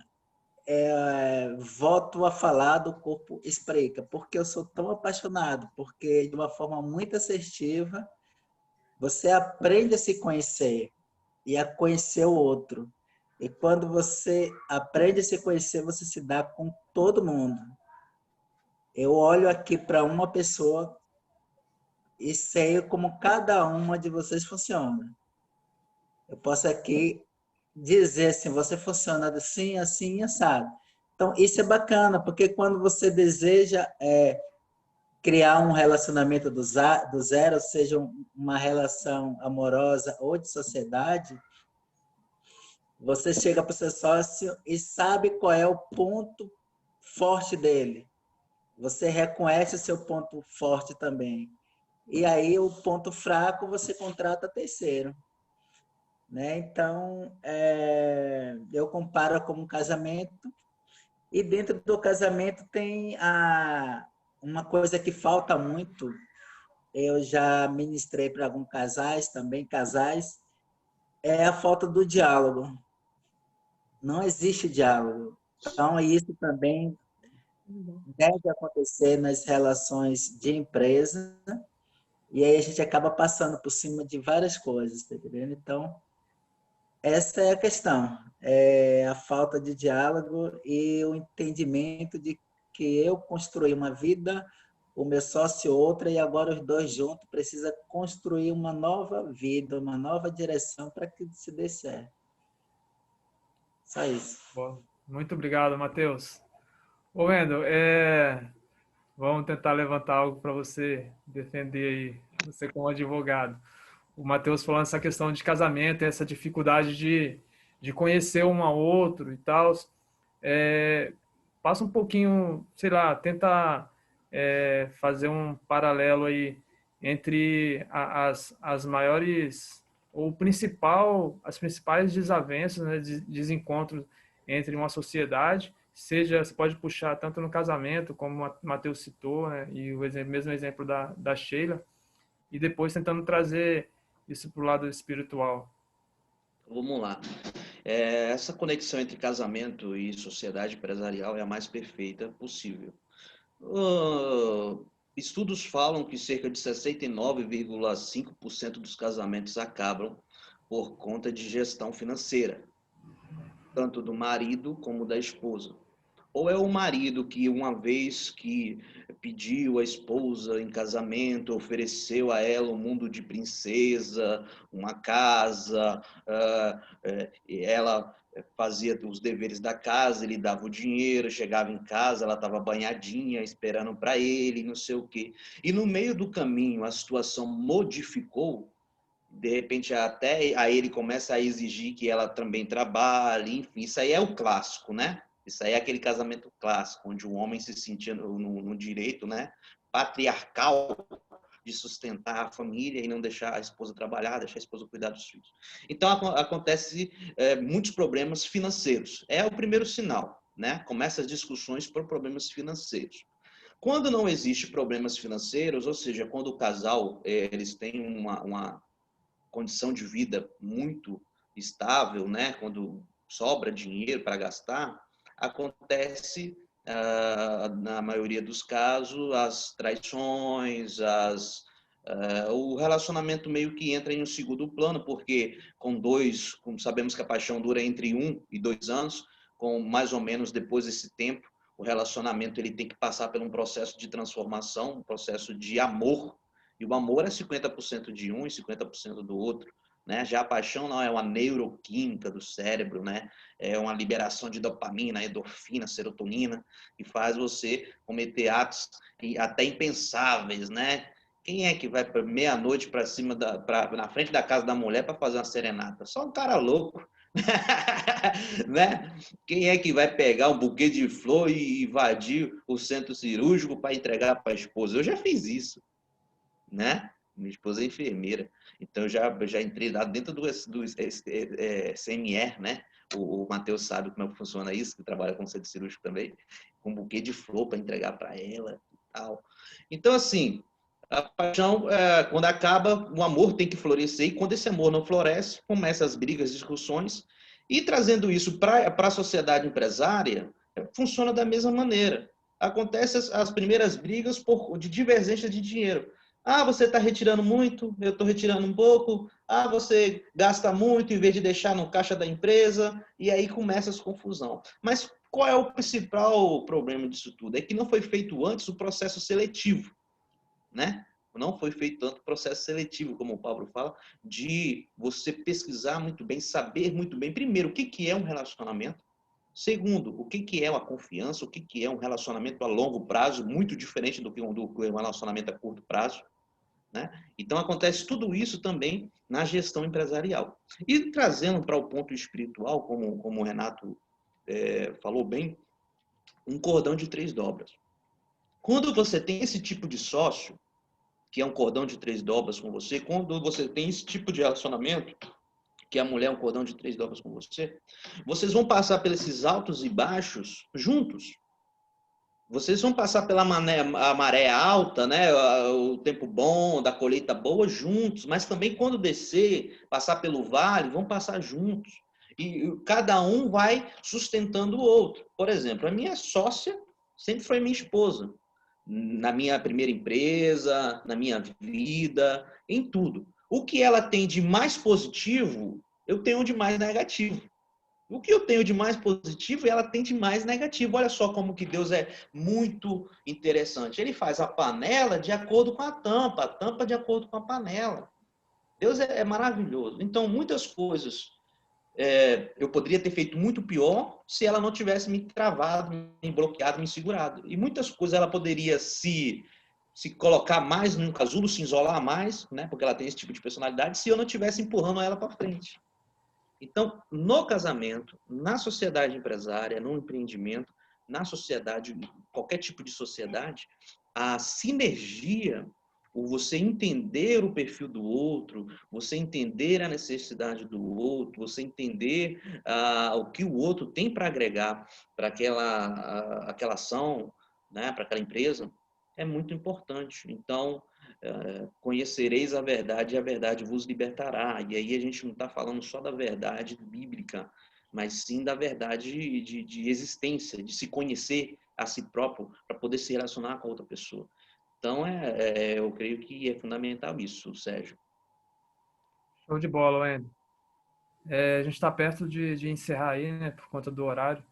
Speaker 4: volto a falar do corpo espreita, porque eu sou tão apaixonado, porque de uma forma muito assertiva, você aprende a se conhecer e a conhecer o outro. E quando você aprende a se conhecer, você se dá com todo mundo. Eu olho aqui para uma pessoa e sei como cada uma de vocês funciona. Eu posso aqui dizer assim, você funciona assim, assim, assado. Então, isso é bacana, porque quando você deseja criar um relacionamento do zero, seja uma relação amorosa ou de sociedade, você chega para o seu sócio e sabe qual é o ponto forte dele. Você reconhece o seu ponto forte também. E aí, o ponto fraco, você contrata terceiro. Né? Então, eu comparo como um casamento, e dentro do casamento tem uma coisa que falta muito. Eu já ministrei para alguns casais, também é a falta do diálogo. Não existe diálogo. Então, isso também deve acontecer nas relações de empresa, e aí a gente acaba passando por cima de várias coisas, tá entendendo? Então, essa é a questão, a falta de diálogo e o entendimento de que eu construí uma vida, o meu sócio outra, e agora os dois juntos precisam construir uma nova vida, uma nova direção para que se dê certo. Só isso.
Speaker 11: Bom, muito obrigado, Matheus. Ô, Wendel, vamos tentar levantar algo para você defender aí, você como advogado. O Matheus falando essa questão de casamento, essa dificuldade de conhecer um ao outro e tal. Passa um pouquinho, sei lá, tenta fazer um paralelo aí entre as maiores, ou as principais desavenças, né, desencontros entre uma sociedade, seja, você pode puxar tanto no casamento, como o Matheus citou, né, e o mesmo exemplo da Sheila, e depois tentando trazer isso para o lado espiritual.
Speaker 2: Vamos lá. Essa conexão entre casamento e sociedade empresarial é a mais perfeita possível. Estudos falam que cerca de 69,5% dos casamentos acabam por conta de gestão financeira, tanto do marido como da esposa. Ou é o marido que, uma vez que pediu a esposa em casamento, ofereceu a ela um mundo de princesa, uma casa, ela fazia os deveres da casa, ele dava o dinheiro, chegava em casa, ela estava banhadinha, esperando para ele, não sei o quê. E no meio do caminho a situação modificou, de repente até aí ele começa a exigir que ela também trabalhe, enfim, isso aí é o clássico, né? Isso aí é aquele casamento clássico, onde o homem se sentia no direito, né, patriarcal de sustentar a família e não deixar a esposa trabalhar, deixar a esposa cuidar dos filhos. Então, acontece muitos problemas financeiros. É o primeiro sinal, né? Começa as discussões por problemas financeiros. Quando não existe problemas financeiros, ou seja, quando o casal eles têm uma condição de vida muito estável, né, quando sobra dinheiro para gastar, acontece, na maioria dos casos, as traições, o relacionamento meio que entra em um segundo plano, porque como sabemos que a paixão dura entre 1 e 2 anos, com mais ou menos depois desse tempo, o relacionamento ele tem que passar por um processo de transformação, um processo de amor, e o amor é 50% de um e 50% do outro, né? Já a paixão não é uma neuroquímica do cérebro, né? É uma liberação de dopamina, endorfina, serotonina, que faz você cometer atos até impensáveis, né? Quem é que vai para meia-noite para cima na frente da casa da mulher para fazer uma serenata? Só um cara louco. Né? Quem é que vai pegar um buquê de flor e invadir o centro cirúrgico para entregar para a esposa? Eu já fiz isso, né? Minha esposa é enfermeira, então eu já entrei lá dentro do CMR, né? O Matheus sabe como é que funciona isso, que trabalha com centro cirúrgico também, com um buquê de flor para entregar para ela e tal. Então, assim, a paixão, quando acaba, o amor tem que florescer, e quando esse amor não floresce, começam as brigas, discussões, e trazendo isso para a sociedade empresária, funciona da mesma maneira. Acontecem as primeiras brigas de divergência de dinheiro. Ah, você está retirando muito, eu estou retirando um pouco. Ah, você gasta muito em vez de deixar no caixa da empresa, e aí começa essa confusão. Mas qual é o principal problema disso tudo? É que não foi feito antes o processo seletivo, né? Não foi feito tanto processo seletivo, como o Pablo fala, de você pesquisar muito bem, saber muito bem, primeiro, o que é um relacionamento. Segundo, o que é uma confiança, o que é um relacionamento a longo prazo, muito diferente do que um relacionamento a curto prazo, né? Então, acontece tudo isso também na gestão empresarial. E trazendo para o ponto espiritual, como o Renato falou bem, um cordão de 3 dobras. Quando você tem esse tipo de sócio, que é um cordão de 3 dobras com você, quando você tem esse tipo de relacionamento, que a mulher é um cordão de 3 dobras com você, vocês vão passar por esses altos e baixos juntos. Vocês vão passar pela maré alta, né? O tempo bom, da colheita boa, juntos, mas também quando descer, passar pelo vale, vão passar juntos. E cada um vai sustentando o outro. Por exemplo, a minha sócia sempre foi minha esposa. Na minha primeira empresa, na minha vida, em tudo. O que ela tem de mais positivo, eu tenho de mais negativo. O que eu tenho de mais positivo, ela tem de mais negativo. Olha só como que Deus é muito interessante. Ele faz a panela de acordo com a tampa de acordo com a panela. Deus é maravilhoso. Então, muitas coisas eu poderia ter feito muito pior se ela não tivesse me travado, me bloqueado, me segurado. E muitas coisas ela poderia se colocar mais num casulo, se isolar mais, né? Porque ela tem esse tipo de personalidade, se eu não estivesse empurrando ela para frente. Então, no casamento, na sociedade empresária, no empreendimento, na sociedade, qualquer tipo de sociedade, a sinergia, o você entender o perfil do outro, você entender a necessidade do outro, você entender o que o outro tem para agregar para aquela ação, né, para aquela empresa, é muito importante. Então, conhecereis a verdade e a verdade vos libertará. E aí a gente não está falando só da verdade bíblica, mas sim da verdade de existência, de se conhecer a si próprio para poder se relacionar com a outra pessoa. Então, eu creio que é fundamental isso, Sérgio.
Speaker 11: Show de bola, Wendy. A gente está perto de encerrar aí, né, por conta do horário.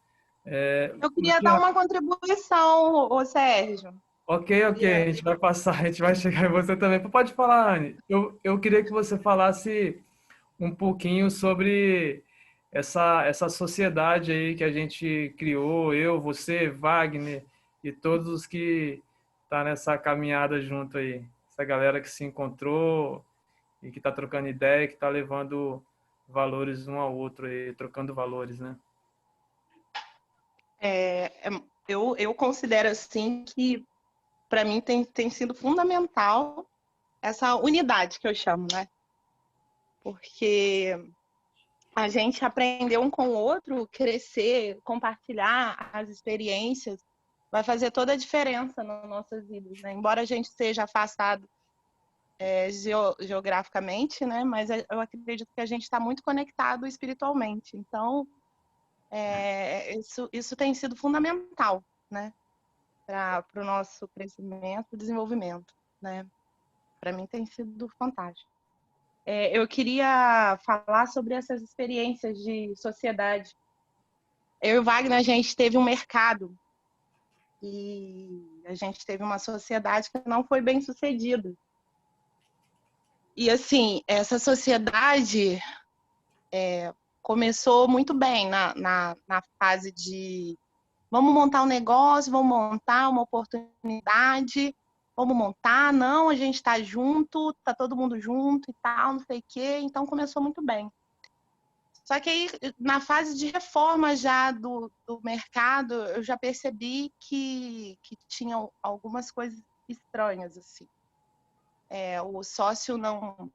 Speaker 7: Eu queria dar uma contribuição, ô Sérgio.
Speaker 11: Ok, a gente vai passar, a gente vai chegar em você também. Pode falar, Anne. Eu queria que você falasse um pouquinho sobre essa sociedade aí que a gente criou, eu, você, Wagner e todos os que tá nessa caminhada junto aí. Essa galera que se encontrou e que está trocando ideia, que está levando valores um ao outro aí, trocando valores, né?
Speaker 7: Eu considero assim que para mim tem sido fundamental essa unidade que eu chamo, né? Porque a gente aprender um com o outro, crescer, compartilhar as experiências, vai fazer toda a diferença nas nossas vidas, né? Embora a gente seja afastado geograficamente, né? Mas eu acredito que a gente está muito conectado espiritualmente. Então, isso tem sido fundamental, né? Para o nosso crescimento e desenvolvimento, né? Para mim tem sido fantástico. Eu queria falar sobre essas experiências de sociedade. Eu e o Wagner, a gente teve um mercado e a gente teve uma sociedade que não foi bem sucedida. E, assim, essa sociedade começou muito bem na fase de vamos montar um negócio, vamos montar uma oportunidade, vamos montar, não, a gente está junto, está todo mundo junto e tal, não sei o quê. Então, começou muito bem. Só que aí, na fase de reforma já do mercado, eu já percebi que tinham algumas coisas estranhas, assim. O sócio não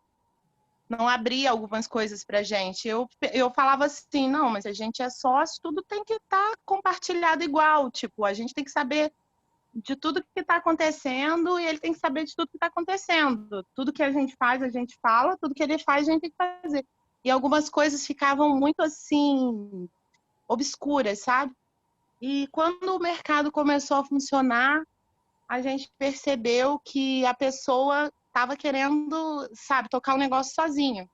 Speaker 7: abria algumas coisas para a gente. Eu falava assim, não, mas a gente é sócio, tudo tem que estar compartilhado igual. Tipo, a gente tem que saber de tudo que está acontecendo e ele tem que saber de tudo que está acontecendo. Tudo que a gente faz, a gente fala, tudo que ele faz, a gente tem que fazer. E algumas coisas ficavam muito, assim, obscuras, sabe? E quando o mercado começou a funcionar, a gente percebeu que a pessoa estava querendo, sabe, tocar o negócio sozinha.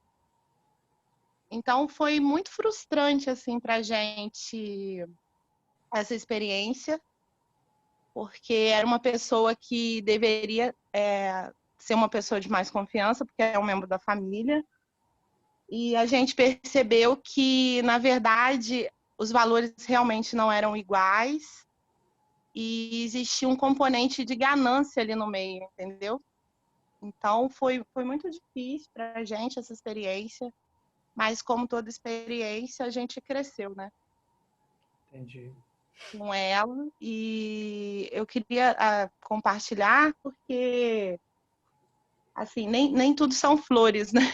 Speaker 7: Então, foi muito frustrante, assim, para a gente essa experiência, porque era uma pessoa que deveria ser uma pessoa de mais confiança, porque é um membro da família, e a gente percebeu que, na verdade, os valores realmente não eram iguais e existia um componente de ganância ali no meio, entendeu? Então, foi muito difícil para a gente essa experiência, mas como toda experiência, a gente cresceu, né?
Speaker 11: Entendi.
Speaker 7: Com ela. E eu queria compartilhar, porque, assim, nem tudo são flores, né?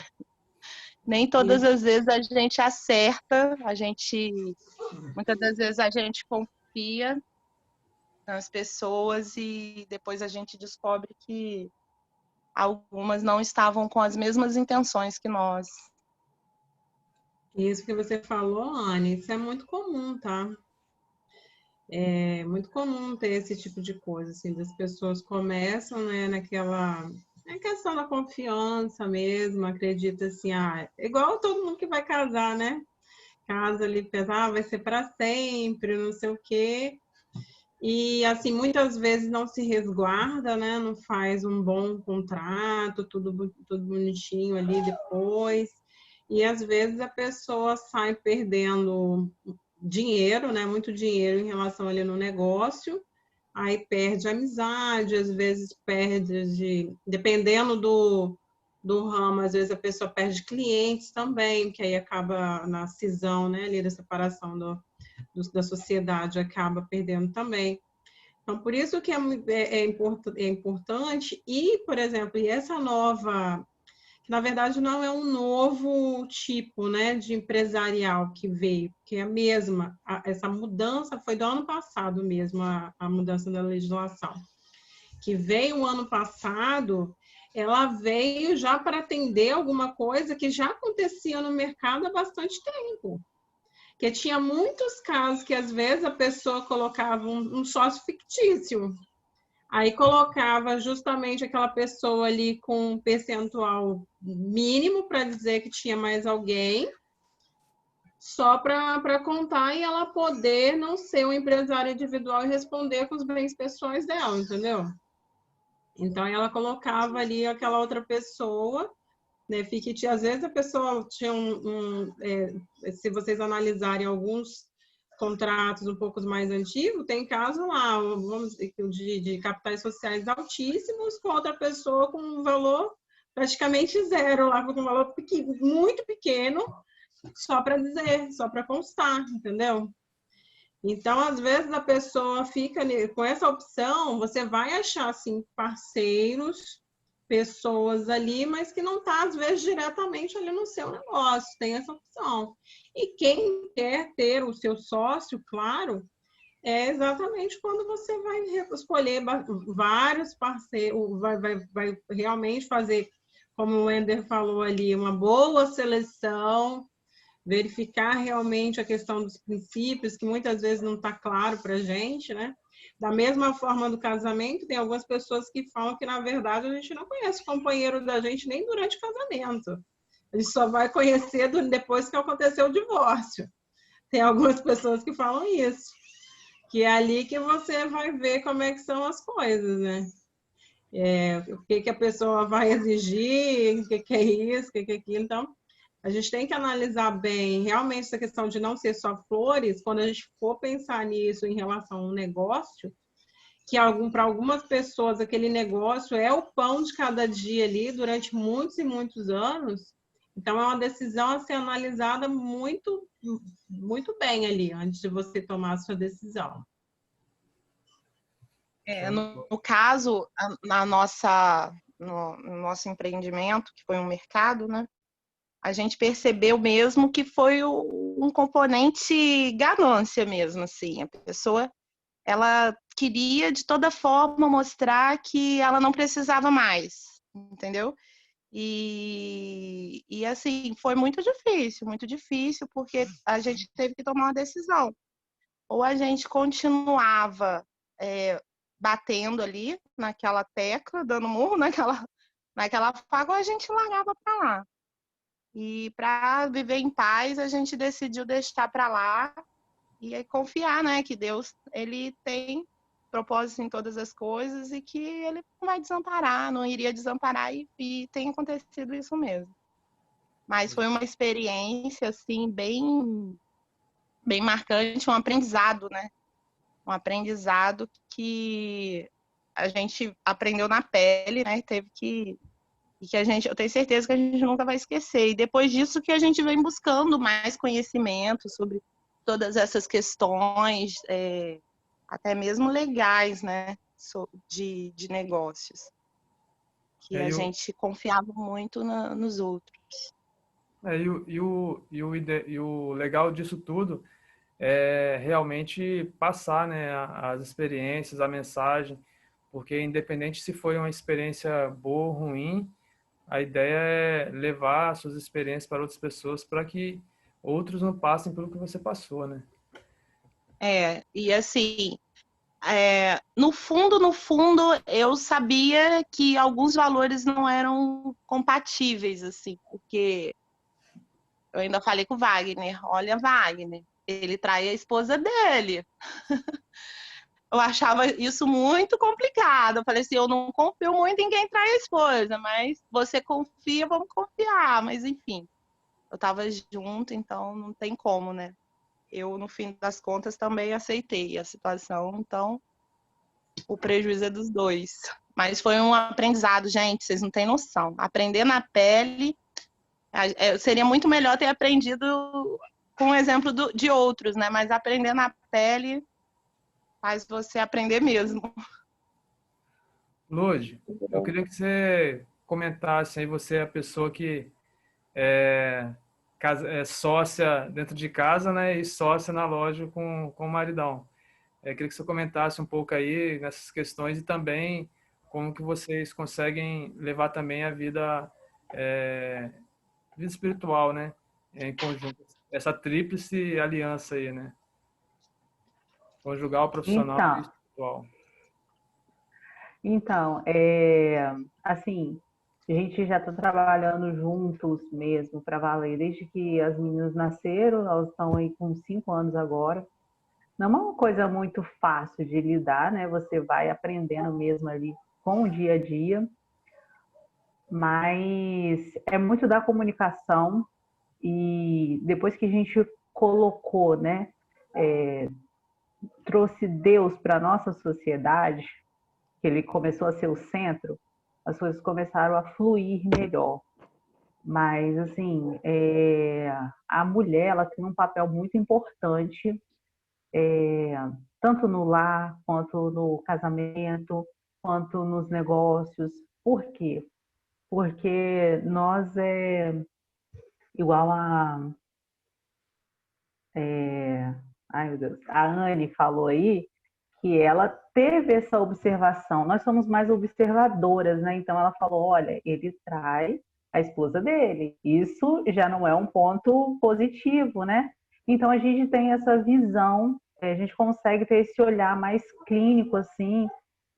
Speaker 7: Nem todas as vezes a gente acerta, muitas das vezes a gente confia nas pessoas e depois a gente descobre que algumas não estavam com as mesmas intenções que nós.
Speaker 6: Isso que você falou, Anne, isso é muito comum, tá? É muito comum ter esse tipo de coisa, assim, das pessoas começam, né, na questão da confiança mesmo, acredita assim, igual todo mundo que vai casar, né? Casa ali, vai ser para sempre, não sei o quê. E, assim, muitas vezes não se resguarda, né? Não faz um bom contrato, tudo bonitinho ali depois. E, às vezes, a pessoa sai perdendo dinheiro, né? Muito dinheiro em relação ali no negócio. Aí perde amizade, às vezes perde, dependendo do ramo, às vezes a pessoa perde clientes também, que aí acaba na cisão, né? Ali da separação da sociedade, acaba perdendo também. Então, por isso que é importante, e, por exemplo, e essa nova, que na verdade não é um novo tipo, né, de empresarial que veio, que é a mesma, essa mudança foi do ano passado mesmo, a mudança da legislação, que veio o ano passado, ela veio já para atender alguma coisa que já acontecia no mercado há bastante tempo. Que tinha muitos casos que, às vezes, a pessoa colocava um sócio fictício. Aí colocava justamente aquela pessoa ali com um percentual mínimo para dizer que tinha mais alguém, só para contar e ela poder não ser um empresário individual e responder com os bens pessoais dela, entendeu? Então, ela colocava ali aquela outra pessoa, né, às vezes a pessoa tinha se vocês analisarem alguns contratos um pouco mais antigos, tem caso lá, vamos dizer, de capitais sociais altíssimos, com outra pessoa com um valor praticamente zero, lá com um valor muito pequeno, só para dizer, só para constar, entendeu? Então, às vezes, a pessoa fica com essa opção, você vai achar, assim, parceiros, pessoas ali, mas que não está, às vezes, diretamente ali no seu negócio, tem essa opção. E quem quer ter o seu sócio, claro, é exatamente quando você vai escolher vários parceiros, vai realmente fazer como o Wender falou ali, uma boa seleção, verificar realmente a questão dos princípios, que muitas vezes não está claro para a gente, né? Da mesma forma do casamento, tem algumas pessoas que falam que, na verdade, a gente não conhece o companheiro da gente nem durante o casamento. A gente só vai conhecer depois que aconteceu o divórcio. Tem algumas pessoas que falam isso, que é ali que você vai ver como é que são as coisas, né? O que a pessoa vai exigir, o que é isso, o que é aquilo. Então, a gente tem que analisar bem realmente essa questão de não ser só flores, quando a gente for pensar nisso em relação a um negócio, que para algumas pessoas aquele negócio é o pão de cada dia ali durante muitos e muitos anos. Então, é uma decisão a ser analisada muito, muito bem ali, antes de você tomar a sua decisão.
Speaker 7: No caso, no nosso empreendimento, que foi um mercado, né? A gente percebeu mesmo que foi um componente ganância mesmo, assim. A pessoa, ela queria de toda forma mostrar que ela não precisava mais, entendeu? E assim, foi muito difícil, porque a gente teve que tomar uma decisão. Ou a gente continuava batendo ali naquela tecla, dando murro naquela faca, ou a gente largava para lá. E para viver em paz, a gente decidiu deixar para lá e aí confiar, né, que Deus, ele tem propósito em todas as coisas e que ele não vai desamparar, não iria desamparar e tem acontecido isso mesmo. Mas foi uma experiência assim bem marcante, um aprendizado, né? Um aprendizado que a gente aprendeu na pele, né? Eu tenho certeza que a gente nunca vai esquecer. E depois disso que a gente vem buscando mais conhecimento sobre todas essas questões, até mesmo legais, né, de negócios. Que a gente confiava muito nos outros.
Speaker 11: E o legal disso tudo é realmente passar, né, as experiências, a mensagem, porque independente se foi uma experiência boa ou ruim, a ideia é levar suas experiências para outras pessoas para que outros não passem pelo que você passou, né?
Speaker 7: E assim, no fundo, eu sabia que alguns valores não eram compatíveis, assim, porque eu ainda falei com o Wagner, olha, Wagner, ele trai a esposa dele. Eu achava isso muito complicado. Eu falei assim, eu não confio muito em quem trai a esposa, mas você confia, vamos confiar. Mas, enfim, eu estava junto, então não tem como, né? Eu, no fim das contas, também aceitei a situação, então o prejuízo é dos dois. Mas foi um aprendizado, gente, vocês não têm noção. Aprender na pele, seria muito melhor ter aprendido com o exemplo de outros, né? Mas aprender na pele faz você aprender mesmo.
Speaker 11: Lud, eu queria que você comentasse aí, você é a pessoa que é sócia dentro de casa, né, e sócia na loja com o maridão. Eu queria que você comentasse um pouco aí nessas questões e também como que vocês conseguem levar também a vida espiritual, né, em conjunto, essa tríplice aliança aí, né, conjugal, profissional e espiritual.
Speaker 3: Então, assim, a gente já está trabalhando juntos mesmo para valer, desde que as meninas nasceram, elas estão aí com 5 anos agora. Não é uma coisa muito fácil de lidar, né? Você vai aprendendo mesmo ali com o dia a dia, mas é muito da comunicação e depois que a gente colocou, né, trouxe Deus para a nossa sociedade, que ele começou a ser o centro, as coisas começaram a fluir melhor. Mas, assim, a mulher, ela tem um papel muito importante, tanto no lar, quanto no casamento, quanto nos negócios. Por quê? Porque nós igual ai, meu Deus, a Anne falou aí, que ela teve essa observação. Nós somos mais observadoras, né? Então ela falou, olha, ele trai, a esposa dele. Isso já não é um ponto positivo, né? Então a gente tem essa visão, a gente consegue ter esse olhar mais clínico assim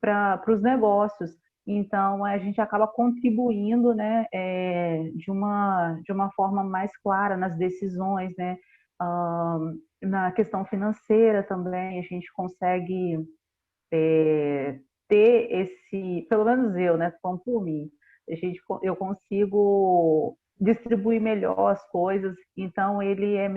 Speaker 3: para os negócios. Então a gente acaba contribuindo, né, de uma forma mais clara nas decisões, né? Na questão financeira também a gente consegue ter esse, pelo menos eu, né, falando por mim, eu consigo distribuir melhor as coisas, então ele é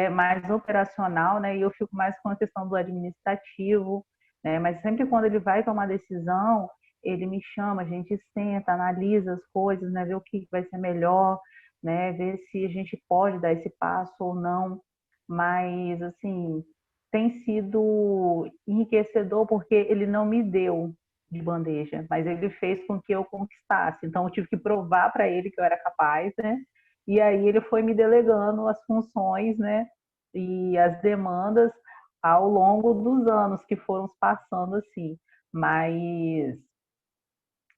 Speaker 3: mais operacional, né, e eu fico mais com a questão do administrativo, né, mas sempre quando ele vai tomar decisão, ele me chama, a gente senta, analisa as coisas, né, vê o que vai ser melhor, né, ver se a gente pode dar esse passo ou não, mas, assim, tem sido enriquecedor porque ele não me deu de bandeja, mas ele fez com que eu conquistasse. Então eu tive que provar para ele que eu era capaz, né? E aí ele foi me delegando as funções, né? E as demandas ao longo dos anos que foram passando assim. Mas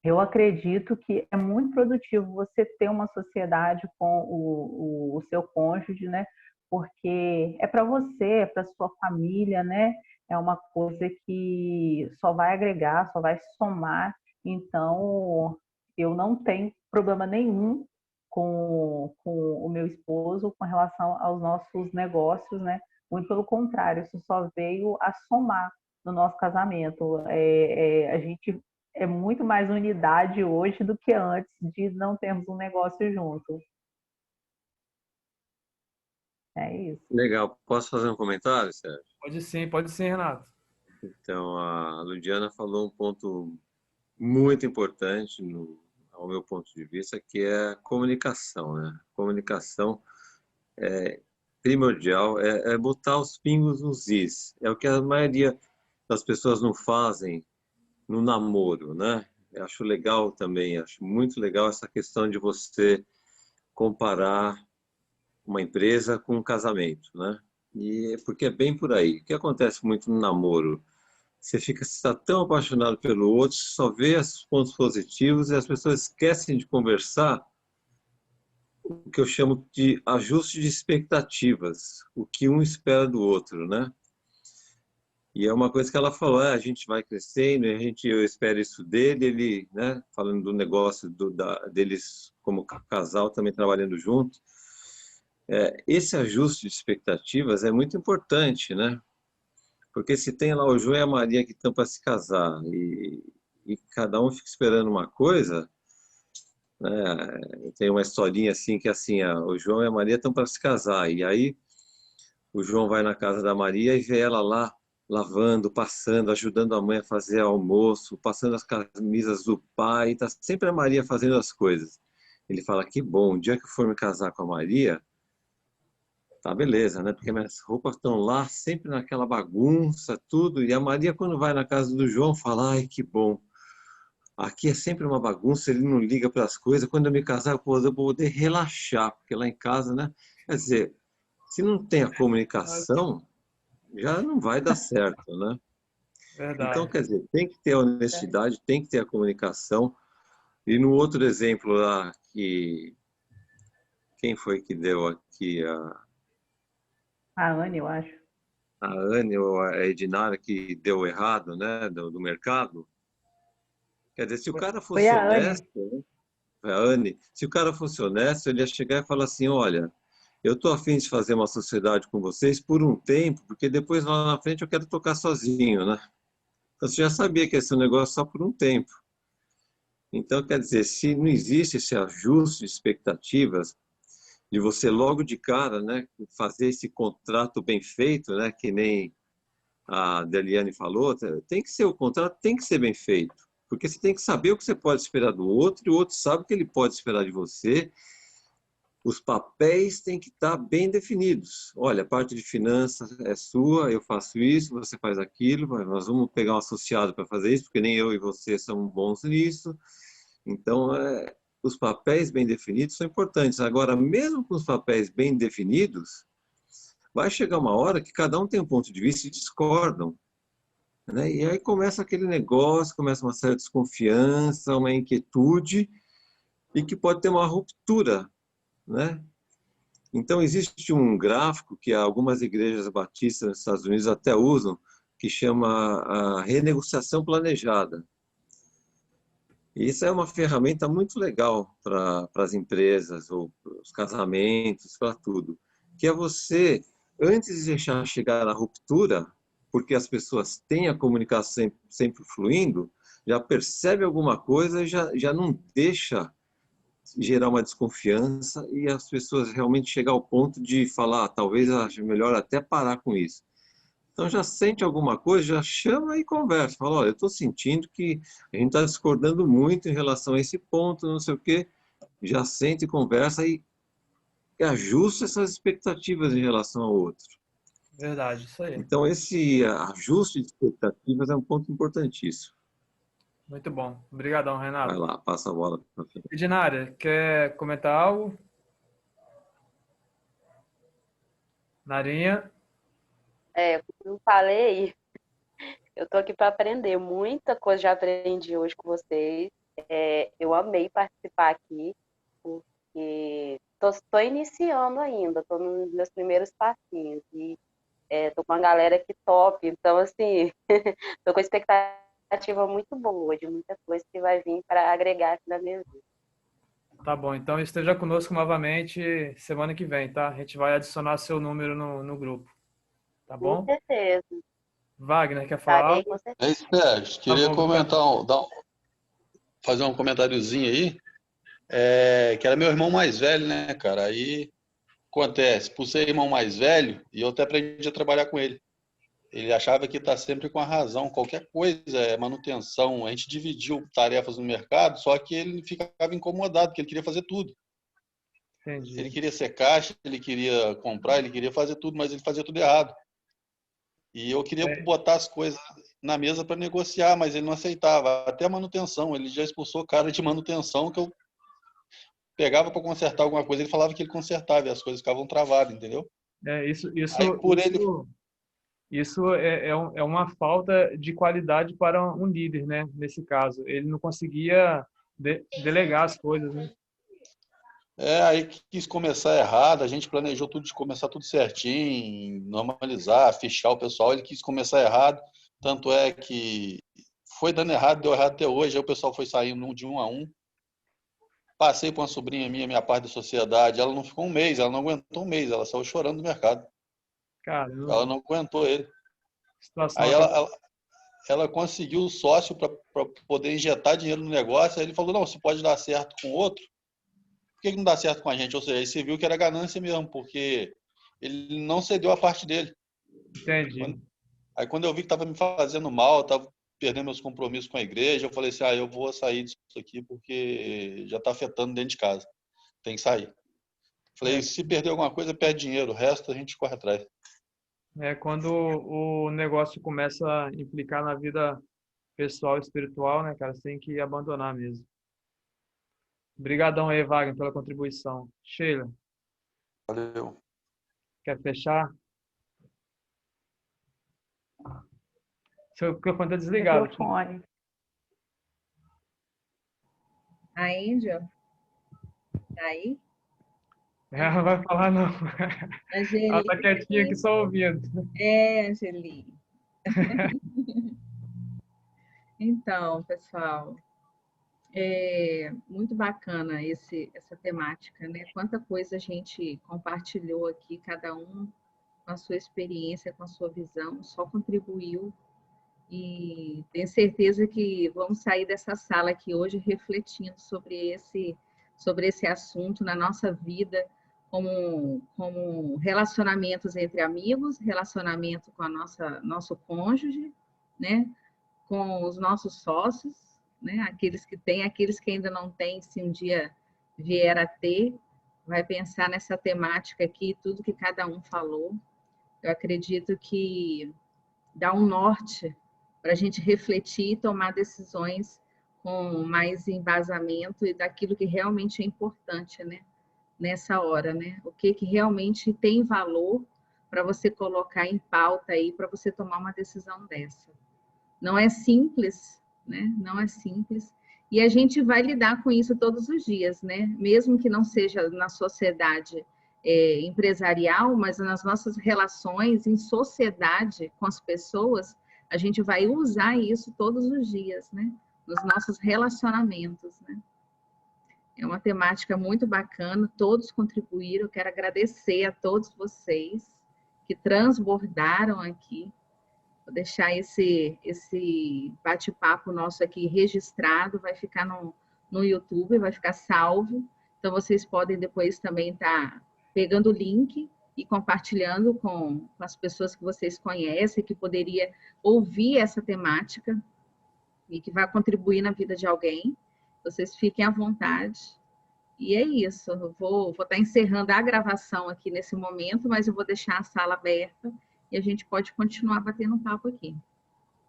Speaker 3: eu acredito que é muito produtivo você ter uma sociedade com o seu cônjuge, né? Porque é para você, é para sua família, né? É uma coisa que só vai agregar, só vai somar. Então, eu não tenho problema nenhum com o meu esposo com relação aos nossos negócios, né? Muito pelo contrário, isso só veio a somar no nosso casamento. A gente é muito mais unidade hoje do que antes de não termos um negócio junto. É isso.
Speaker 5: Legal. Posso fazer um comentário, Sérgio?
Speaker 11: Pode sim, Renato.
Speaker 5: Então, a Ludiana falou um ponto muito importante, ao meu ponto de vista, que é a comunicação, né? Comunicação é primordial, é botar os pingos nos is. É o que a maioria das pessoas não fazem no namoro, né? Eu acho legal também, acho muito legal essa questão de você comparar uma empresa com um casamento, né? E porque é bem por aí. O que acontece muito no namoro? Você está tão apaixonado pelo outro, só vê os pontos positivos e as pessoas esquecem de conversar o que eu chamo de ajuste de expectativas, o que um espera do outro, né? E é uma coisa que ela falou, a gente vai crescendo, eu espero isso dele, ele, né, falando do negócio deles como casal, também trabalhando junto. Esse ajuste de expectativas é muito importante, né? Porque se tem lá o João e a Maria que estão para se casar e cada um fica esperando uma coisa, né? Tem uma historinha assim que assim, o João e a Maria estão para se casar e aí o João vai na casa da Maria e vê ela lá lavando, passando, ajudando a mãe a fazer almoço, passando as camisas do pai, tá sempre a Maria fazendo as coisas. Ele fala, que bom, o dia que eu for me casar com a Maria, tá beleza, né? Porque minhas roupas estão lá, sempre naquela bagunça, tudo. E a Maria, quando vai na casa do João, fala, ai, que bom. Aqui é sempre uma bagunça, ele não liga para as coisas. Quando eu me casar, eu vou poder relaxar, porque lá em casa, né? Quer dizer, se não tem a comunicação, já não vai dar certo, né?
Speaker 11: Verdade.
Speaker 5: Então, quer dizer, tem que ter a honestidade, tem que ter a comunicação. E no outro exemplo lá, quem foi que deu aqui
Speaker 3: A Anne, eu acho.
Speaker 5: A Anne ou a Edinara que deu errado, né, do mercado. Quer dizer, se o cara fosse honesto, né? A Anne, se o cara fosse honesto, ele ia chegar e falar assim, olha, eu estou a fim de fazer uma sociedade com vocês por um tempo, porque depois lá na frente eu quero tocar sozinho, né? Então você já sabia que esse é um negócio só por um tempo. Então, quer dizer, se não existe esse ajuste de expectativas, de você logo de cara, né, fazer esse contrato bem feito, né, que nem a Deliane falou, tem que ser o contrato, tem que ser bem feito, porque você tem que saber o que você pode esperar do outro e o outro sabe o que ele pode esperar de você. Os papéis têm que estar bem definidos. Olha, a parte de finanças é sua, eu faço isso, você faz aquilo, nós vamos pegar um associado para fazer isso, porque nem eu e você somos bons nisso. Então, os papéis bem definidos são importantes. Agora, mesmo com os papéis bem definidos, vai chegar uma hora que cada um tem um ponto de vista e discordam, né? E aí começa aquele negócio, começa uma certa desconfiança, uma inquietude, e que pode ter uma ruptura, né? Então, existe um gráfico que algumas igrejas batistas nos Estados Unidos até usam, que chama a renegociação planejada. E isso é uma ferramenta muito legal para as empresas, ou para os casamentos, para tudo. Que é você, antes de deixar chegar na ruptura, porque as pessoas têm a comunicação sempre fluindo, já percebe alguma coisa e já não deixa gerar uma desconfiança e as pessoas realmente chegar ao ponto de falar, talvez ache melhor até parar com isso. Então já sente alguma coisa, já chama e conversa. Fala, olha, eu estou sentindo que a gente está discordando muito em relação a esse ponto, não sei o quê. Já sente e conversa e ajusta essas expectativas em relação ao outro.
Speaker 11: Verdade, isso aí.
Speaker 5: Então esse ajuste de expectativas é um ponto importantíssimo.
Speaker 11: Muito bom. Obrigadão, Renato.
Speaker 5: Vai lá, passa a bola para frente.
Speaker 11: Edinara, quer comentar algo? Narinha?
Speaker 10: Como eu falei, eu tô aqui para aprender. Muita coisa já aprendi hoje com vocês. Eu amei participar aqui, porque tô iniciando ainda, tô nos meus primeiros passinhos. E tô com uma galera aqui top. Então, assim, tô com expectativa muito boa de muita coisa que vai vir para agregar aqui na minha vida.
Speaker 11: Tá bom, então esteja conosco novamente semana que vem, tá? A gente vai adicionar seu número no grupo. Tá bom?
Speaker 10: Com certeza.
Speaker 11: Wagner, quer falar algo?
Speaker 10: Com certeza.
Speaker 8: Sérgio, queria
Speaker 11: Tá bom,
Speaker 8: comentar, fazer um comentáriozinho aí, que era meu irmão mais velho, né, cara? Aí acontece, por ser irmão mais velho, e eu até aprendi a trabalhar com ele. Ele achava que está sempre com a razão, qualquer coisa, manutenção, a gente dividiu tarefas no mercado, só que ele ficava incomodado, porque ele queria fazer tudo.
Speaker 11: Entendi.
Speaker 8: Ele queria ser caixa, ele queria comprar, ele queria fazer tudo, mas ele fazia tudo errado. E eu queria botar as coisas na mesa para negociar, mas ele não aceitava. Até a manutenção, ele já expulsou cara de manutenção que eu pegava para consertar alguma coisa, ele falava que ele consertava e as coisas ficavam travadas, entendeu?
Speaker 11: Isso é uma falta de qualidade para um líder, né? Nesse caso, ele não conseguia delegar as coisas, né?
Speaker 8: Aí quis começar errado, a gente planejou tudo de começar tudo certinho, normalizar, fichar o pessoal, ele quis começar errado, tanto é que foi dando errado, deu errado até hoje, aí o pessoal foi saindo de um a um. Passei para uma sobrinha minha parte da sociedade, ela não ficou um mês, ela não aguentou um mês, ela saiu chorando do mercado.
Speaker 11: Caramba.
Speaker 8: Ela não aguentou ele.
Speaker 11: Situação
Speaker 8: Aí ela conseguiu o sócio para poder injetar dinheiro no negócio, aí ele falou, não, se pode dar certo com outro, por que não dá certo com a gente? Ou seja, aí você viu que era ganância mesmo, porque ele não cedeu a parte dele.
Speaker 11: Entendi.
Speaker 8: Aí quando eu vi que estava me fazendo mal, estava perdendo meus compromissos com a igreja, eu falei assim, eu vou sair disso aqui porque já está afetando dentro de casa. Tem que sair. Falei, se perder alguma coisa, perde dinheiro, o resto a gente corre atrás.
Speaker 11: Quando o negócio começa a implicar na vida pessoal e espiritual, né, cara, você tem que abandonar mesmo. Obrigadão aí, Wagner, pela contribuição. Sheila.
Speaker 8: Valeu.
Speaker 11: Quer fechar? Seu microfone está desligado.
Speaker 3: Microfone.
Speaker 1: A Angel? Tá aí?
Speaker 11: Ela não vai falar, não.
Speaker 1: Angeli.
Speaker 11: Ela está quietinha aqui só ouvindo.
Speaker 1: Angeli. Então, pessoal, muito bacana essa temática, né? Quanta coisa a gente compartilhou aqui, cada um com a sua experiência, com a sua visão, só contribuiu. E tenho certeza que vamos sair dessa sala aqui hoje refletindo sobre esse assunto na nossa vida, como relacionamentos entre amigos, relacionamento com nosso cônjuge, né? Com os nossos sócios, né? Aqueles que têm, aqueles que ainda não têm, se um dia vier a ter, vai pensar nessa temática aqui, tudo que cada um falou. Eu acredito que dá um norte para a gente refletir e tomar decisões com mais embasamento e daquilo que realmente é importante, né? Nessa hora, né? O que realmente tem valor para você colocar em pauta aí, para você tomar uma decisão dessa. Não é simples, né? Não é simples. E a gente vai lidar com isso todos os dias, né? Mesmo que não seja na sociedade empresarial, mas nas nossas relações em sociedade com as pessoas, a gente vai usar isso todos os dias, né? Nos nossos relacionamentos, né? É uma temática muito bacana, todos contribuíram. Eu quero agradecer a todos vocês que transbordaram aqui. Vou deixar esse bate-papo nosso aqui registrado, vai ficar no YouTube, vai ficar salvo. Então, vocês podem depois também estar pegando o link e compartilhando com as pessoas que vocês conhecem, que poderia ouvir essa temática e que vai contribuir na vida de alguém. Vocês fiquem à vontade. E é isso. Eu vou estar encerrando a gravação aqui nesse momento, mas eu vou deixar a sala aberta e a gente pode continuar batendo um papo aqui.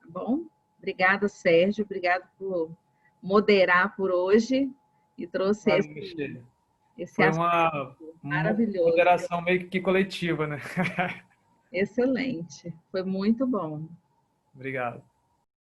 Speaker 1: Tá bom? Obrigada, Sérgio. Obrigado por moderar por hoje e trouxe esse
Speaker 11: Foi
Speaker 1: aspecto maravilhoso.
Speaker 11: Moderação meio que coletiva, né?
Speaker 1: Excelente. Foi muito bom.
Speaker 11: Obrigado.